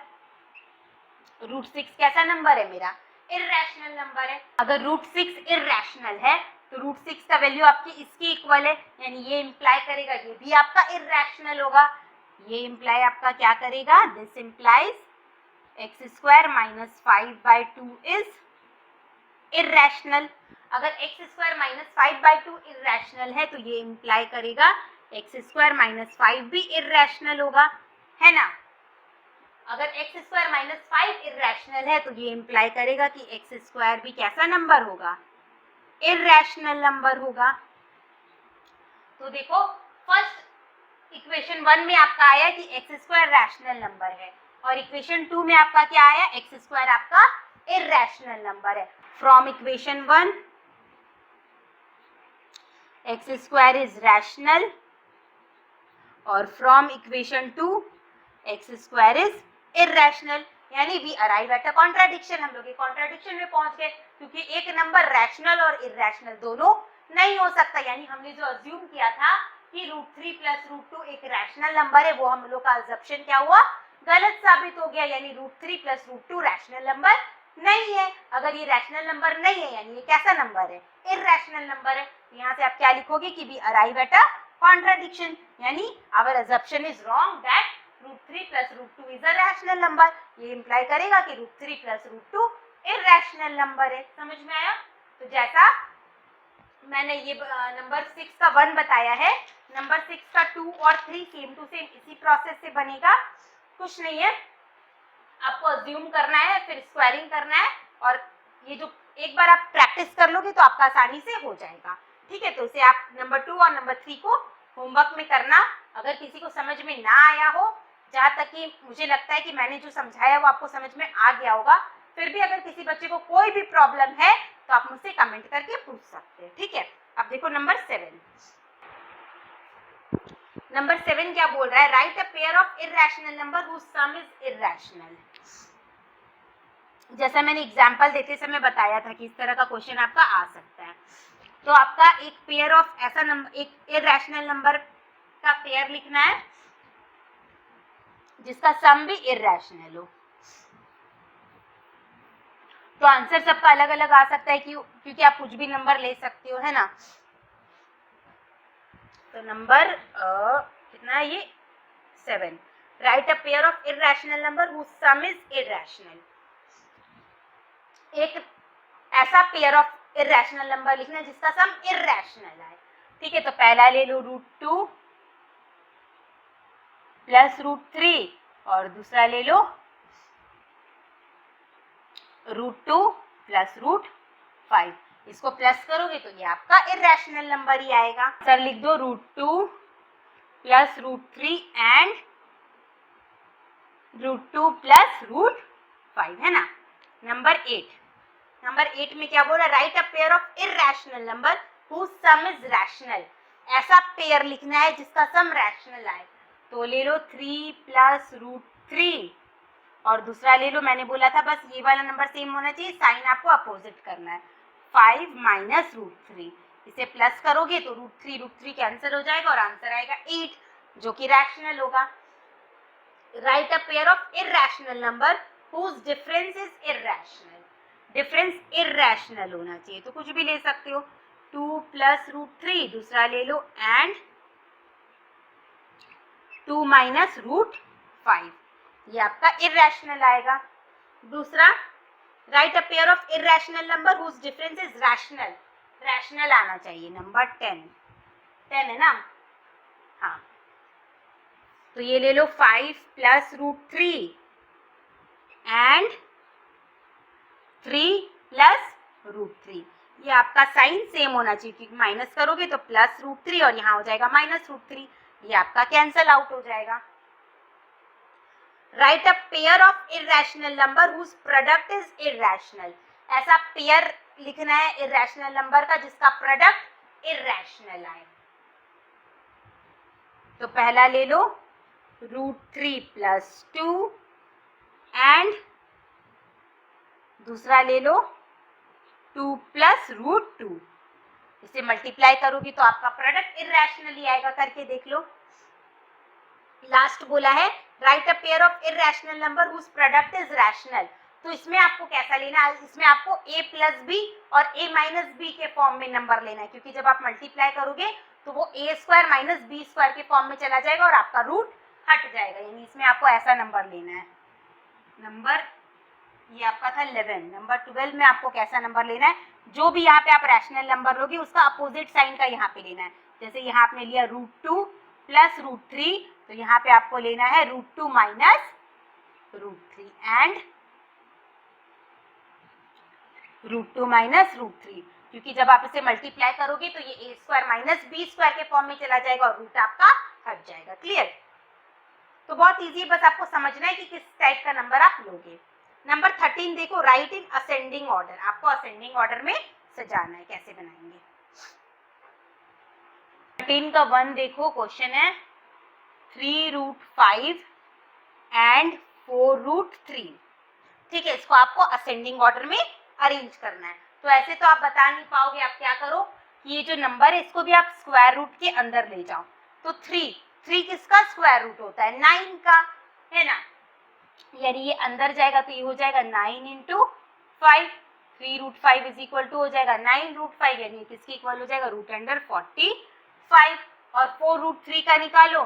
√6 कैसा नंबर है, मेरा इर्रेशनल नंबर है। अगर √6 इर्रेशनल है तो √6 का वैल्यू आपकी इसके इक्वल है, यानी ये इंप्लाई करेगा ये भी आपका इर्रेशनल होगा। ये इंप्लाई आपका क्या करेगा, this implies x square minus 5/2 is irrational. अगर x स्क्वायर माइनस 5/2 इर्रेशनल है तो ये इंप्लाई करेगा x स्क्वायर माइनस 5 भी इर्रेशनल होगा, है ना। अगर x स्क्वायर माइनस 5 इर्रेशनल है तो ये इंप्लाई करेगा कि x स्क्वायर भी कैसा नंबर होगा, इर्रेशनल नंबर होगा। तो देखो फर्स्ट इक्वेशन 1 में आपका आया कि x स्क्वायर रैशनल नंबर है, और इक्वेशन 2 में आपका क्या आया, x स्क्वायर आपका इर्रेशनल नंबर है। From equation 1 x square is rational, और from equation 2 x square is irrational, यानी we arrive at a contradiction. हम लोग कॉन्ट्राडिक्शन में पहुंच गए, क्योंकि एक नंबर रैशनल और इर्रेशनल दोनों नहीं हो सकता। यानी हमने जो अज्यूम किया था कि √3 + √2 एक रैशनल नंबर है, वो हम लोग का अजम्पशन क्या हुआ, गलत साबित हो गया, यानी √3 + √2 रैशनल नंबर नहीं है। अगर ये रैशनल नंबर नहीं है यानी ये कैसा नंबर है, इरैशनल नंबर है। यहाँ से आप क्या लिखोगे कि we arrive at a contradiction, यानी our assumption is wrong that √3 + √2 is a rational number. ये इंप्लाई करेगा कि √3 + √2 इरैशनल नंबर है। समझ में आया? तो जैसा मैंने ये नंबर 6 का 1 बताया है, नंबर 6 का 2 और 3 सेम टू सेम इसी प्रोसेस से बनेगा, कुछ नहीं है, आपको अज्यूम करना है, फिर स्क्वायरिंग करना है, और ये जो एक बार आप प्रैक्टिस कर लोगे तो आपका आसानी से हो जाएगा। ठीक है, तो इसे आप नंबर 2 और नंबर 3 को होमवर्क में करना। अगर किसी को समझ में ना आया हो, जहाँ तक कि मुझे लगता है कि मैंने जो समझाया वो आपको समझ में आ गया होगा, फिर भी अगर किसी बच्चे को कोई भी प्रॉब्लम है तो आप मुझसे कमेंट करके पूछ सकते हैं। ठीक है, अब देखो नंबर 7। नंबर 7 क्या बोल रहा है, write a pair of irrational number whose sum is irrational. जैसा मैंने एग्जांपल देते समय बताया था कि इस तरह का क्वेश्चन आपका आ सकता है। तो आपका एक पेयर ऑफ ऐसा नंबर, एक इरैशनल नंबर का पेयर लिखना है जिसका सम भी इरैशनल हो। तो आंसर सबका अलग अलग आ सकता है क्योंकि आप कुछ भी नंबर ले सकते हो, है ना। तो नंबर कितना है ये, 7। Write a pair of irrational number whose sum is irrational. एक ऐसा पेयर ऑफ इरैशनल नंबर लिखना है जिसका सम इरैशनल है। ठीक है, तो पहला ले लो √2 + √3 और दूसरा ले लो √2 + √5। इसको प्लस करोगे तो ये आपका इरैशनल नंबर ही आएगा। सर लिख दो √2 + √3 एंड √2 + √5, है ना। नंबर 8 में क्या बोला, write a pair of irrational number whose sum is rational. ऐसा पेयर लिखना है जिसका सम रैशनल आए। तो ले लो 3 + √3 और दूसरा ले लो, मैंने बोला था बस ये वाला नंबर सेम होना चाहिए, साइन आपको अपोजिट करना है, 5 - √3। इसे प्लस करोगे तो √3 कैंसिल हो जाएगा और आंसर आएगा 8, जो कि रैशनल होगा। Write a pair of irrational number whose difference is irrational. Difference irrational होना चाहिए, तो कुछ भी ले सकते हो, 2 + √3, दूसरा ले लो एंड 2 - √5, ये आपका इरैशनल आएगा। दूसरा, write a pair of irrational number whose difference is rational. Rational आना चाहिए, नंबर 10 है ना। हाँ, तो ये ले लो 5 + √3 एंड 3 + √3। ये आपका साइन सेम होना चाहिए, क्योंकि माइनस करोगे तो +√3 और यहाँ हो जाएगा -√3, ये आपका कैंसल आउट हो जाएगा। Write a pair of irrational number whose product is irrational. ऐसा पेयर लिखना है इरैशनल नंबर का जिसका प्रोडक्ट इरैशनल आए। तो पहला ले लो √3 + 2 एंड दूसरा ले लो 2 + √2। इसे मल्टीप्लाई करोगी तो आपका प्रोडक्ट इरैशनल ही आएगा, करके देख लो। लास्ट बोला है write a pair of irrational number whose product is rational. तो इसमें आपको कैसा लेना है, इसमें आपको a + b और a - b के फॉर्म में नंबर लेना है, क्योंकि जब आप मल्टीप्लाई करोगे तो वो a² - b² के फॉर्म में चला जाएगा और आपका रूट हट जाएगा, यानी इसमें आपको ऐसा नंबर लेना है। नंबर ये आपका था 11। नंबर 12 में आपको कैसा नंबर लेना है, जो भी यहाँ पे आप रैशनल नंबर लोगे उसका अपोजिट साइन का यहाँ पे लेना है। जैसे यहाँ आपने लिया √2 + √3, तो यहाँ पे आपको लेना है √2 - √3 एंड √2 - √3, क्योंकि जब आप इसे मल्टीप्लाई करोगे तो ये a² - b² के फॉर्म में चला जाएगा और रूट आपका हट जाएगा। क्लियर? तो बहुत इजी है, बस आपको समझना है कि किस टाइप का नंबर आप लोगे। नंबर 13 देखो, राइट इन असेंडिंग ऑर्डर। आपको असेंडिंग ऑर्डर में सजाना है, कैसे बनाएंगे। 13 का 1 देखो, क्वेश्चन है 3√5 एंड 4√3। ठीक है, इसको आपको असेंडिंग ऑर्डर में अरेंज करना है। तो ऐसे तो आप बता नहीं पाओगे, आप क्या करो कि ये जो नंबर है इसको भी आप स्क्वायर रूट के अंदर ले जाओ। तो 3 किसका स्क्वायर रूट होता है? 9 का, है ना। यानी ये अंदर जाएगा तो ये हो जाएगा 9 इंटू 5, 3√5 इज इक्वल टू हो जाएगा 9√5, यानी किसकी इक्वल हो जाएगा? √45। और 4√3 का निकालो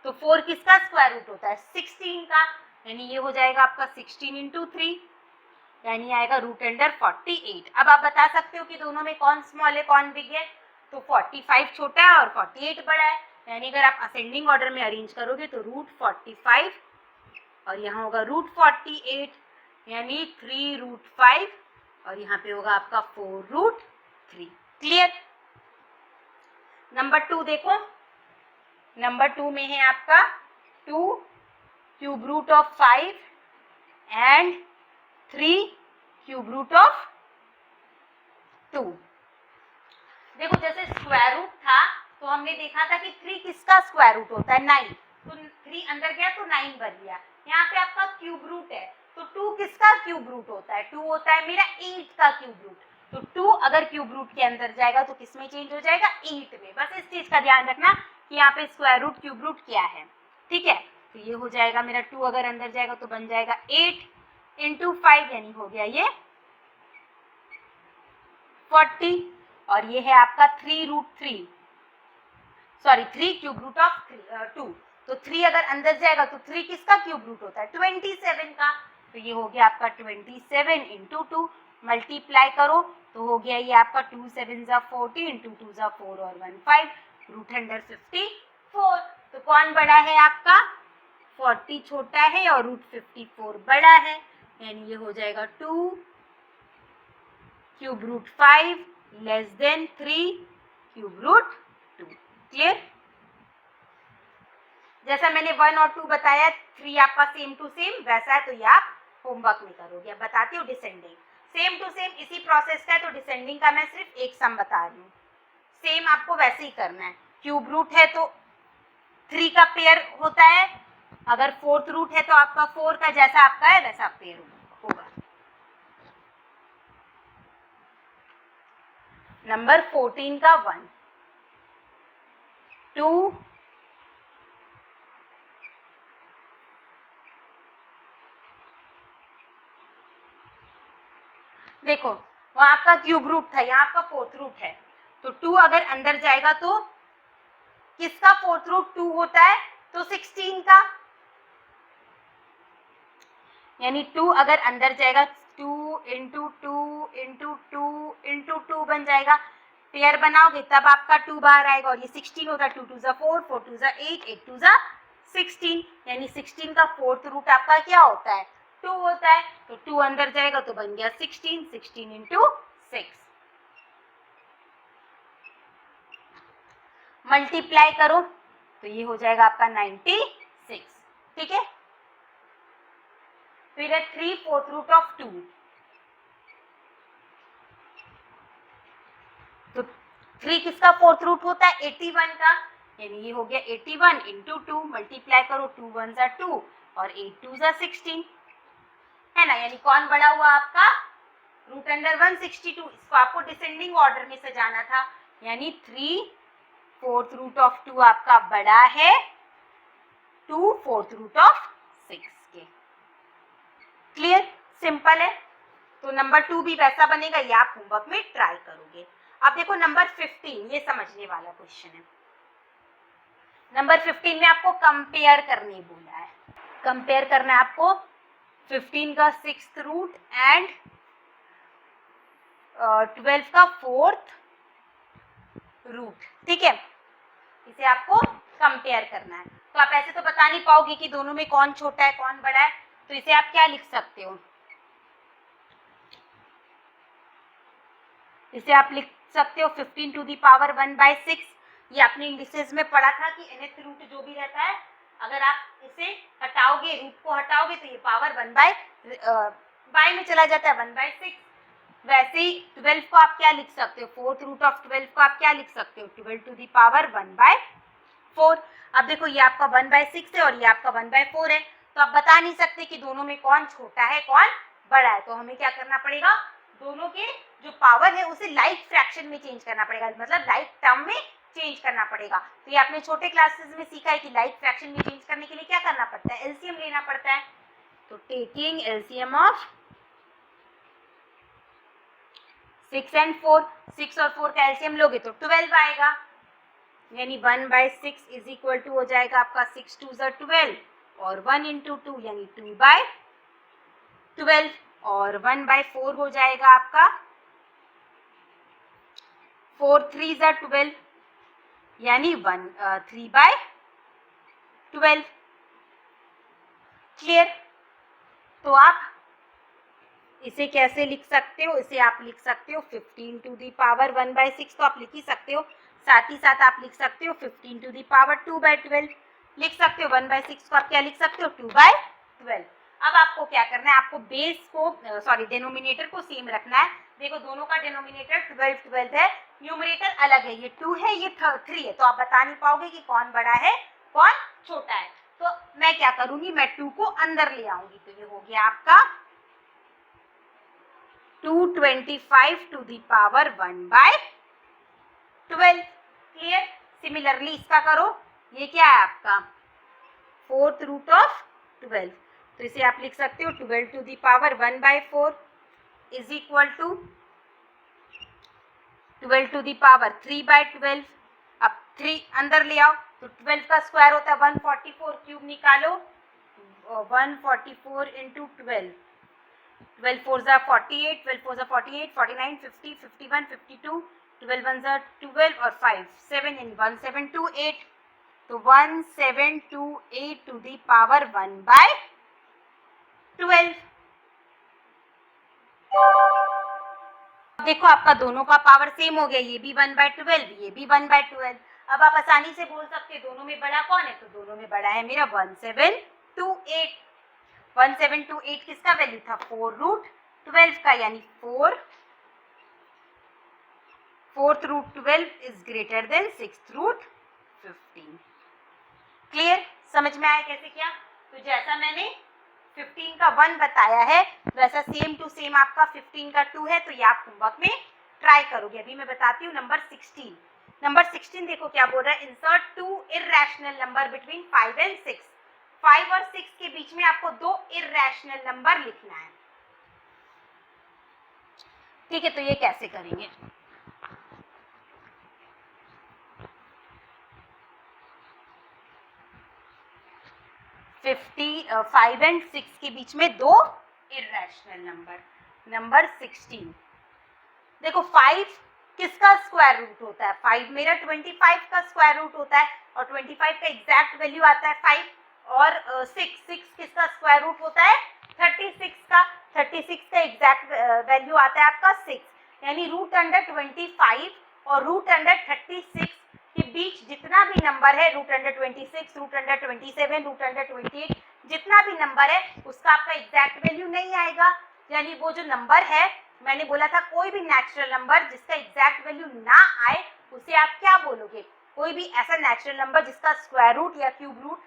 तो 4 किसका स्क्वायर रूट होता है? 16 का, यानी ये हो जाएगा आपका 16 इंटू 3, यानी आएगा √48। अब आप बता सकते हो कि दोनों में कौन स्मॉल है कौन बिग है, तो 45 छोटा है और 48 बड़ा है, यानी अगर आप असेंडिंग ऑर्डर में अरेंज करोगे तो √45 और यहाँ होगा √48, यानी 3√5 और यहाँ पे होगा आपका 4√3। क्लियर? नंबर 2 देखो, नंबर 2 में है आपका 2 cube root of 5 and 3 cube root of 2। देखो जैसे स्क्वायर रूट था तो हमने देखा था कि 3 किसका स्क्वायर रूट होता है? 9, तो 3 अंदर गया तो 9 बन गया। यहाँ पे आपका क्यूब रूट है तो 2 किसका क्यूब रूट होता है? 2 होता है मेरा 8 का क्यूब रूट, तो 2 अगर क्यूब रूट के अंदर जाएगा तो किस में चेंज हो जाएगा? 8 में। बस इस चीज का ध्यान रखना कि यहाँ पे स्क्वायर रूट क्यूब रूट क्या है, ठीक है। तो ये हो जाएगा मेरा 2 अगर अंदर जाएगा तो बन जाएगा 8 इंटू 5, यानी हो गया ये 40, और ये है आपका 3√3, सॉरी 3 क्यूब रूट ऑफ 2, तो 3 अगर अंदर जाएगा तो 3 किसका क्यूब रूट होता है? 27 का, तो ये हो गया आपका 27 इंटू 2, मल्टीप्लाई करो तो हो गया ये आपका 2 7 ज़ा 40 इंटू 2 ज़ा 4 और 1 5, √154। तो कौन बड़ा है आपका? 40 छोटा है और √54 बड़ा है, यानी ये हो जाएगा 2 cube root 5 less than 3 cube root 2। क्लियर? जैसा मैंने 1 और 2 बताया, 3 आपका सेम टू सेम वैसा है, तो ये आप होमवर्क में करोगे। अब बताती हूँ डिसेंडिंग, सेम टू सेम इसी प्रोसेस का है, तो डिसेंडिंग का मैं सिर्फ एक सम बता रही हूँ। सेम आपको वैसे ही करना है, क्यूब रूट है तो 3 का पेयर होता है, अगर 4th रूट है तो आपका 4 का जैसा आपका है वैसा पेयर होगा। नंबर 14 का 1 2 देखो वहां आपका क्यूब रूट था, यहाँ आपका 4th रूट है, तो 2 अगर अंदर जाएगा तो किसका 4th रूट 2 होता है? तो 16 का, यानी 2 अगर अंदर जाएगा 2 इंटू 2 इंटू 2 इंटू 2 बन जाएगा। पेयर बनाओगे तब आपका 2 बाहर आएगा और ये 16 होता है, 2 2 ज़ा 4, 4 2 ज़ा 8, 8 2 ज़ा 16, यानी 16 का 4th रूट आपका क्या होता है? 2 होता है, तो 2 अंदर जाएगा तो बन गया 16, 16 इंटू 6, मल्टीप्लाई करो तो ये हो जाएगा आपका 96। ठीक है, फिर है 3 4th रूट ऑफ 2, तो 3 किसका 4th रूट होता है? 81 का, यानी ये हो गया 81 इंटू 2, मल्टीप्लाई करो 2 1 ज़ा 2 और 8 2 ज़ा 16, है ना। यानी कौन बड़ा हुआ आपका? √162। इसको आपको डिसेंडिंग ऑर्डर में सजाना था, यानी 3 4th रूट ऑफ 2 आपका बड़ा है 2 4th रूट ऑफ 6 के। क्लियर? सिंपल है। तो नंबर 2 भी वैसा बनेगा, ये आप होमवर्क में ट्राई करोगे। अब देखो नंबर 15, ये समझने वाला क्वेश्चन है। नंबर 15 में आपको कंपेयर करने बोला है, कंपेयर करना है आपको 15 का 6th रूट एंड 12 का 4th रूट। ठीक है, इसे आपको कंपेयर करना है। तो आप ऐसे तो बता नहीं पाओगे कि दोनों में कौन छोटा है कौन बड़ा है, तो इसे आप क्या लिख सकते हो? इसे आप लिख सकते हो 15 टू दी पावर 1/6। ये आपने इंडिसेस में पढ़ा था कि nth रूट जो भी रहता है, अगर आप इसे हटाओगे, रूट को हटाओगे तो ये पावर 1/बाय में चला जाता है 1/6। वैसे ही 12 को आप क्या लिख सकते हो? 4th रूट ऑफ 12 को आप क्या लिख सकते हो? 12 टू दी पावर 1/4। अब देखो ये आपका 1/6 है और ये आपका 1/4 है, तो आप बता नहीं सकते कि दोनों में कौन छोटा है कौन बड़ा है। तो हमें क्या करना पड़ेगा? दोनों के जो पावर है उसे लाइक फ्रैक्शन में चेंज करना पड़ेगा, मतलब लाइक टर्म में चेंज करना पड़ेगा। तो ये आपने छोटे क्लासेस में सीखा है कि लाइक फ्रैक्शन में चेंज करने के लिए क्या करना पड़ता है, एलसीएम लेना पड़ता है। तो टेकिंग एलसीएम ऑफ 6 and 4, 6 और 4 का एलसीएम लोगे तो 12 आएगा, यानी 1/6 इज इक्वल टू हो जाएगा आपका 6 2 = 12 और 1 × 2 यानी 2/12 और 1/4 हो जाएगा आपका 4 3 = 12 यानी 3/12। क्लियर। तो आप इसे कैसे लिख सकते हो, इसे आप लिख सकते हो 15 to the power 1/6 तो आप लिख ही सकते हो, साथ ही साथ आप लिख सकते हो 15 to the power 2/12 लिख सकते हो। 1/6 को आप क्या लिख सकते हो, 2/12। अब आपको क्या करना है, आपको बेस को डिनोमिनेटर को सेम रखना है। देखो दोनों का डिनोमिनेटर 12 12 है, न्यूमरेटर अलग है, ये 2 है ये 3 है, तो आप बता नहीं पाओगे कि कौन बड़ा है कौन छोटा है। तो मैं क्या करूंगी, मैं 2 को अंदर ले आऊंगी, तो ये हो गया आपका 225 to the power 1/12। Clear. Similarly इसका करो, ये क्या है आपका 4th रूट ऑफ 12, तो इसे आप लिख सकते हो 12 to the power 1/4 is equal to 12 to the power 3/12। अब 3 अंदर ले आओ तो 12 का स्क्वायर होता है 144, क्यूब निकालो 144 into 12, 12 4s are 48, 12 4s are 48, 49, 50, 51, 52, 12 1s are 12 और 5 7 यानी 1728, तो 1728 to the power 1/12। देखो आपका दोनों का पावर सेम हो गया, ये भी 1/12 ये भी 1/12। अब आप आसानी से बोल सकते हैं दोनों में बड़ा कौन है, तो दोनों में बड़ा है मेरा 1728। 1728 किसका वैल्यू था, 4√12 का, यानी 4th रूट 12 इज greater than 6th root 15। Clear, समझ में आया कैसे किया। तो जैसा मैंने 15 का 1 बताया है वैसा सेम टू सेम आपका 15 का 2 है, तो ये आप होमवर्क में ट्राई करोगे। अभी मैं बताती हूँ नंबर 16। नंबर 16 देखो क्या बोल रहा है, insert 2 irrational number between 5 and 6। 5 और 6 के बीच में आपको 2 इर्रेशनल नंबर लिखना है। ठीक है, तो ये कैसे करेंगे, 5 and 6 के बीच में 2 इर्रेशनल नंबर। नंबर 16 देखो 5 किसका स्क्वायर रूट होता है, 5 मेरा 25 का स्क्वायर रूट होता है और 25 का एग्जैक्ट वैल्यू आता है 5, और 6 किसका स्क्वायर रूट होता है 36 का, 36 का एग्जैक्ट वैल्यू आता है आपका 6, यानी √25 और √36 के बीच जितना भी नंबर है, √26, √27, √28 जितना भी नंबर है उसका आपका एग्जैक्ट वैल्यू नहीं आएगा। यानी वो जो नंबर है, मैंने बोला था कोई भी नेचुरल नंबर जिसका एग्जैक्ट वैल्यू ना आए उसे आप क्या बोलोगे, कोई भी ऐसा नेचुरल नंबर जिसका स्क्वायर रूट या क्यूब रूट,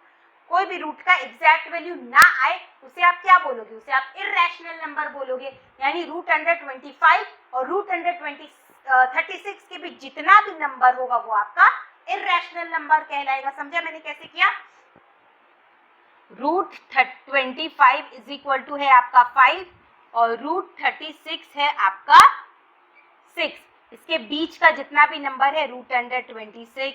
कोई भी रूट का एग्जैक्ट वैल्यू ना आए उसे आप क्या बोलोगे, उसे आप इर्रेशनल नंबर बोलोगे। यानी √125 और √36 के बीच जितना भी नंबर होगा वो आपका इर्रेशनल नंबर कहलाएगा। समझा मैंने कैसे किया। √25 इज इक्वल टू है आपका 5 और √36 है आपका 6। इसके बीच का जितना भी नंबर है √126,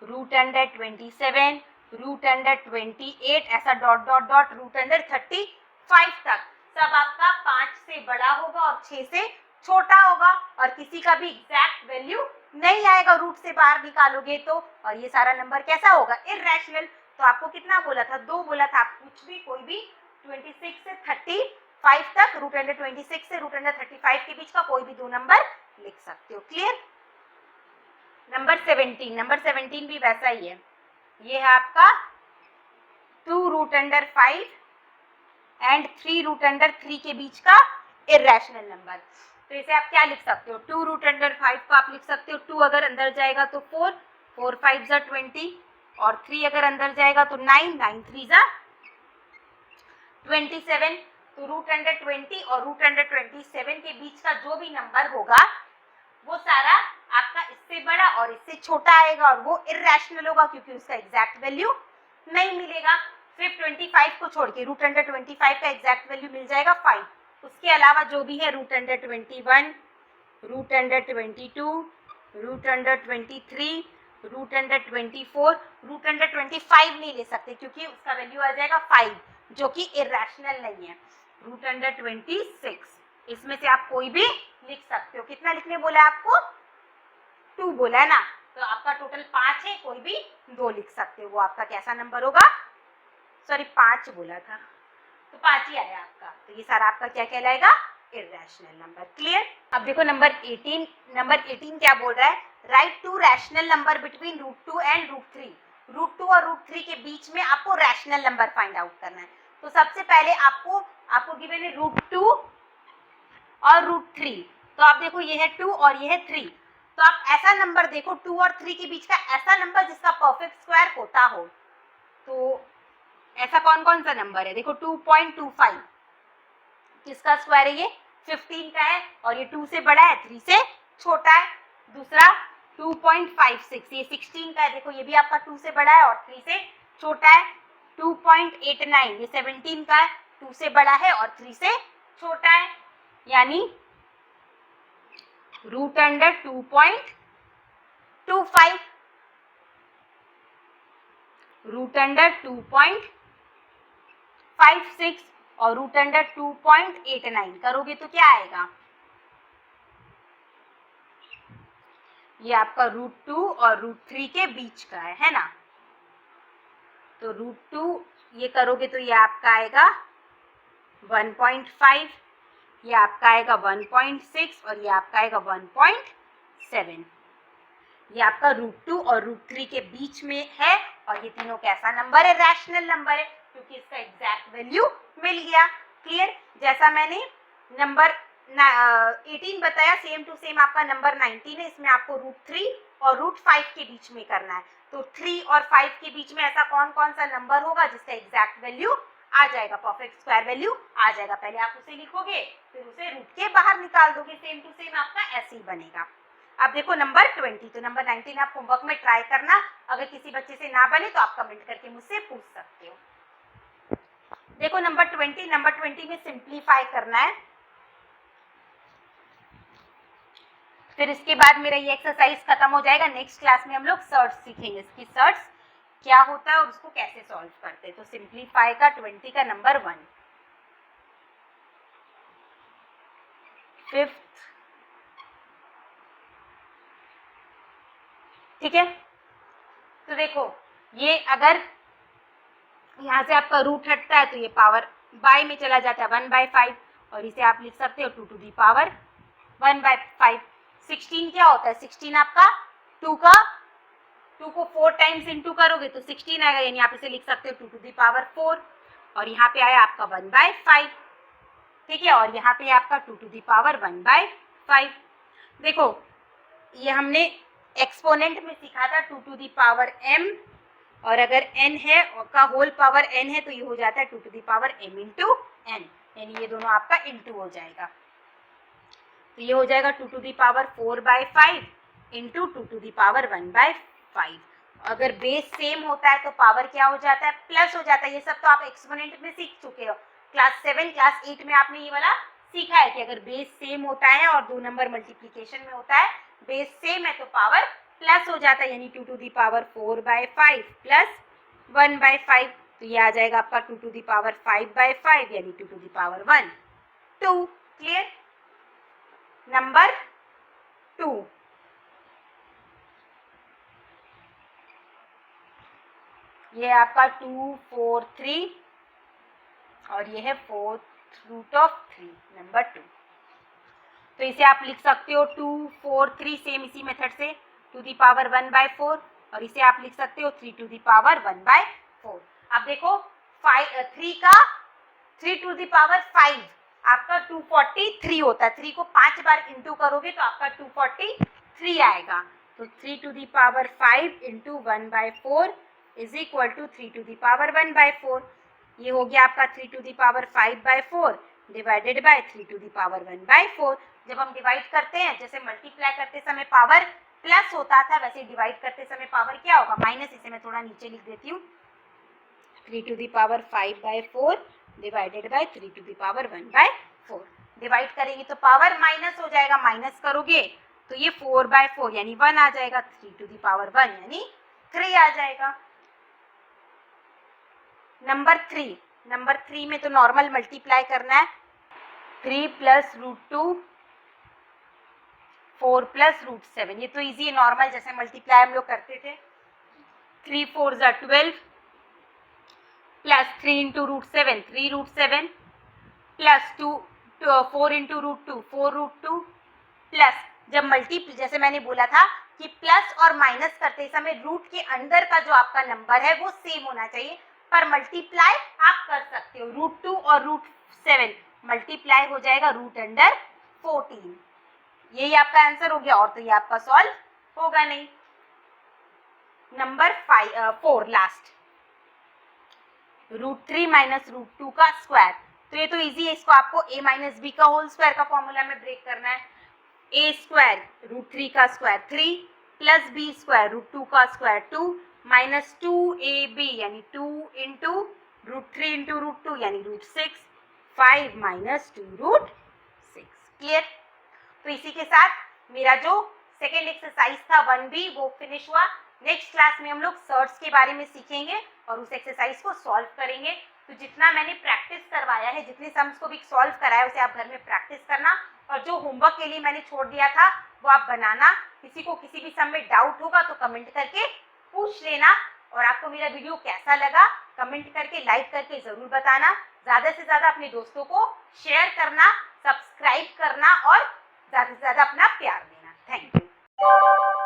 √127, √128 ऐसा डॉट डॉट डॉट √135 तक सब आपका 5 से बड़ा होगा और 6 से छोटा होगा, और किसी का भी एग्जैक्ट वैल्यू नहीं आएगा, रूट से बाहर निकालोगे तो, और ये सारा नंबर कैसा होगा, इर्रेशनल। तो आपको कितना बोला था, 2 बोला था। आप कुछ भी कोई भी 26 से 35 तक, √126 से √135 के बीच का कोई भी 2 नंबर लिख सकते हो। क्लियर। नंबर 17, नंबर 17 भी वैसा ही है, ये है आपका 2√5 एंड 3√3 के बीच का इर्रेशनल नंबर। तो इसे आप क्या लिख सकते हो, 2√5 को आप लिख सकते हो 2 अगर अंदर जाएगा तो 4, 4 5 = 20 और 3 अगर अंदर जाएगा तो 9, 9 3 = 27। तो √120 और √127 के बीच का जो भी नंबर होगा वो सारा आपका इससे बड़ा और इससे छोटा आएगा और वो इर्रेशनल होगा क्योंकि उसका एग्जैक्ट वैल्यू नहीं मिलेगा। सिर्फ 25 को छोड़ के रूट अंडर 25 का एग्जैक्ट वैल्यू मिल जाएगा 5। उसके अलावा जो भी है root under 21, root under 22, root under 23, root under 24, root under 25 नहीं ले सकते क्योंकि उसका वैल्यू आ जाएगा 5 जो कि इर्रेशनल नहीं है। रूट अंडर 26, इसमें से आप कोई भी लिख सकते हो। कितना लिखने बोला है आपको? 2 बोला है ना, तो आपका टोटल 5 है, कोई भी 2 लिख सकते हो। वो आपका कैसा नंबर होगा? सॉरी 5 बोला था, तो 5 ही आया आपका। तो ये सारा आपका क्या कहलाएगा? Irrational number. क्लियर? अब देखो नंबर 18 क्या बोल रहा है? Right to rational number between √2 and √3। √2 और √3 के बीच में आपको रैशनल नंबर फाइंड आउट करना है। तो सबसे पहले आपको गिवन है √2 और √3। तो आप देखो ये है 2 और ये है 3। तो आप ऐसा नंबर देखो 2 और 3 के बीच का ऐसा नंबर जिसका परफेक्ट स्क्वायर होता हो। तो ऐसा कौन कौन सा नंबर है? देखो 2.25 किसका स्क्वायर है? ये 15 का है और ये 2 से बड़ा है, 3 से छोटा है। दूसरा 2.56 ये 16 का है, देखो ये भी आपका 2 से बड़ा है और 3 से छोटा है। 2.89 ये 17 का है, 2 से बड़ा है और 3 से छोटा है, यानी रूट अंडर 2.25, रूट अंडर 2.56 और रूट अंडर 2.89 करोगे तो क्या आएगा? ये आपका √2 और √3 के बीच का है ना। तो √2 ये करोगे तो ये आपका आएगा 1.5, ये आपका आएगा 1.6 और ये आपका आएगा 1.7। ये आपका √2 और √3 के बीच में है और ये तीनों कैसा नंबर है? रैशनल नंबर है क्योंकि इसका एग्जैक्ट वैल्यू मिल गया। क्लियर? जैसा मैंने नंबर 18 बताया, सेम टू सेम आपका नंबर 19 है। इसमें आपको √3 और √5 के बीच में करना है। तो 3 और 5 के बीच में ऐसा कौन कौन सा नंबर होगा जिसका एग्जैक्ट वैल्यू आ जाएगा, परफेक्ट स्क्वायर वैल्यू आ जाएगा? पहले आप उसे लिखोगे फिर उसे रूट के बाहर निकाल दोगे, सेम टू सेम आपका ऐसे ही बनेगा। अब देखो नंबर 20, तो नंबर 19 आप होमवर्क में ट्राई करना। अगर किसी बच्चे से ना बने तो आप कमेंट करके मुझसे पूछ सकते हो। देखो नंबर 20 में सिंप्लीफाई करना है। फिर इसके बाद मेरा ये एक्सरसाइज खत्म हो जाएगा। नेक्स्ट क्लास में हम लोग सर्च सीखेंगे, इसकी सर्च क्या होता है और उसको कैसे सॉल्व करते हैं। तो सिंप्लीफाई का 20 का नंबर 1, 5th, ठीक है। तो देखो ये अगर यहाँ से आपका रूट हटता है तो ये पावर बाय में चला जाता है 1/5 और इसे आप लिख सकते हो 2 to the power 1/5। 16 क्या होता है? 16 आपका 2 को 4 टाइम्स इंटू करोगे तो 16 आएगा, यानी आप इसे लिख सकते हो 2 to the power 4 और यहाँ पे आया आपका 1/5, ठीक है। और यहाँ पे आपका 2 to the power 1/5। देखो ये हमने एक्सपोनेंट में सीखा था 2 to the power m, और अगर n है का होल पावर n है तो ये हो जाता है 2 to the power m into n, यानी ये दोनों आपका इंटू हो जाएगा। तो ये हो जाएगा 2 to the power 4/5 into 2 to the power 1/5। अगर बेस सेम होता है तो पावर क्या हो जाता है? प्लस हो जाता है। ये सब तो आप एक्सपोनेंट में सीख चुके हो। क्लास 7 क्लास 8 में आपने ये वाला सीखा है कि अगर बेस सेम होता है और 2 नंबर मल्टीप्लीकेशन में होता है, बेस सेम है तो पावर प्लस हो जाता है, यानी 2 to the power 4/5 प्लस 1/5। तो ये आ जाएगा आपका 2 to the power 5/5 यानी 2 to the power 1, 2। Clear? Number 2, ये आपका 2, 4, 3 और ये है 4√3, नंबर 2। तो इसे आप लिख सकते हो 2, 4, 3 सेम इसी मेथड से 2 to the power 1/4 और इसे आप लिख सकते हो 3 to the power 1/4। अब देखो 3 का 3 to the power 5 आपका 243 होता है। 3 को 5 बार इंटू करोगे तो आपका 243 आएगा। तो 3 to the power 5 into 1/4 is equal to 3 to the power 1/4। ये हो गया आपका 3 to the power 5/4 divided by 3 to the power 1/4। जब हम डिवाइड करते हैं, जैसे मल्टीप्लाई करते समय पावर प्लस होता था, वैसे डिवाइड करते समय पावर क्या होगा, माइनस। इसे मैं थोड़ा नीचे लिख देती हूँ, 3 to the power 5/4 divided by 3 to the power 1/4। Divide करेंगे तो पावर माइनस हो जाएगा, माइनस करोगे तो ये 4/4 यानी 1 आ जाएगा, 3 to the power 1 यानी 3 आ जाएगा। नंबर 3 में तो नॉर्मल मल्टीप्लाई करना है, 3 + √2 4 + √7, ये तो इजी है, नॉर्मल जैसे मल्टीप्लाई हम लोग करते थे। 3 4 = 12 प्लस 3 × √7 3√7 प्लस 4 × √2 4√2 प्लस, जब जैसे मैंने बोला था कि प्लस और माइनस करते समय रूट के अंदर का जो आपका नंबर है वो सेम होना चाहिए, पर मल्टीप्लाई आप कर सकते हो, √2 और √7 मल्टीप्लाई हो जाएगा √14। यही आपका आंसर हो गया, और तो ये आपका सॉल्व होगा नहीं। नंबर 4 लास्ट, √3 - √2 का स्क्वायर, तो ये तो इजी है, इसको आपको a - b का होल स्क्वायर का फॉर्मूला में ब्रेक करना है। a स्क्वायर √3 का स्क्वायर 3 प्लस b स्क्वायर √2 का स्क्वायर 2 माइनस 2ab यानी 2 इंटू √3 इंटू √2 यानी √6 5 - 2 √6। क्लियर? तो इसी के साथ मेरा जो सेकेंड एक्सरसाइज था 1b वो फिनिश हुआ। नेक्स्ट क्लास में हम लोग सर्ट्स के बारे में सीखेंगे और उस एक्सरसाइज को सॉल्व करेंगे। तो जितना मैंने प्रैक्टिस करवाया है, जितने सम्स को भी सॉल्व कराया, उसे आप घर में प्रैक्टिस करना, और जो होमवर्क के लिए मैंने छोड़ दिया था वो आप बनाना। किसी को किसी भी सम में डाउट होगा तो कमेंट करके पूछ लेना, और आपको मेरा वीडियो कैसा लगा कमेंट करके, लाइक करके जरूर बताना। ज़्यादा से ज़्यादा अपने दोस्तों को शेयर करना, सब्सक्राइब करना और ज़्यादा से ज़्यादा अपना प्यार देना। Thank you.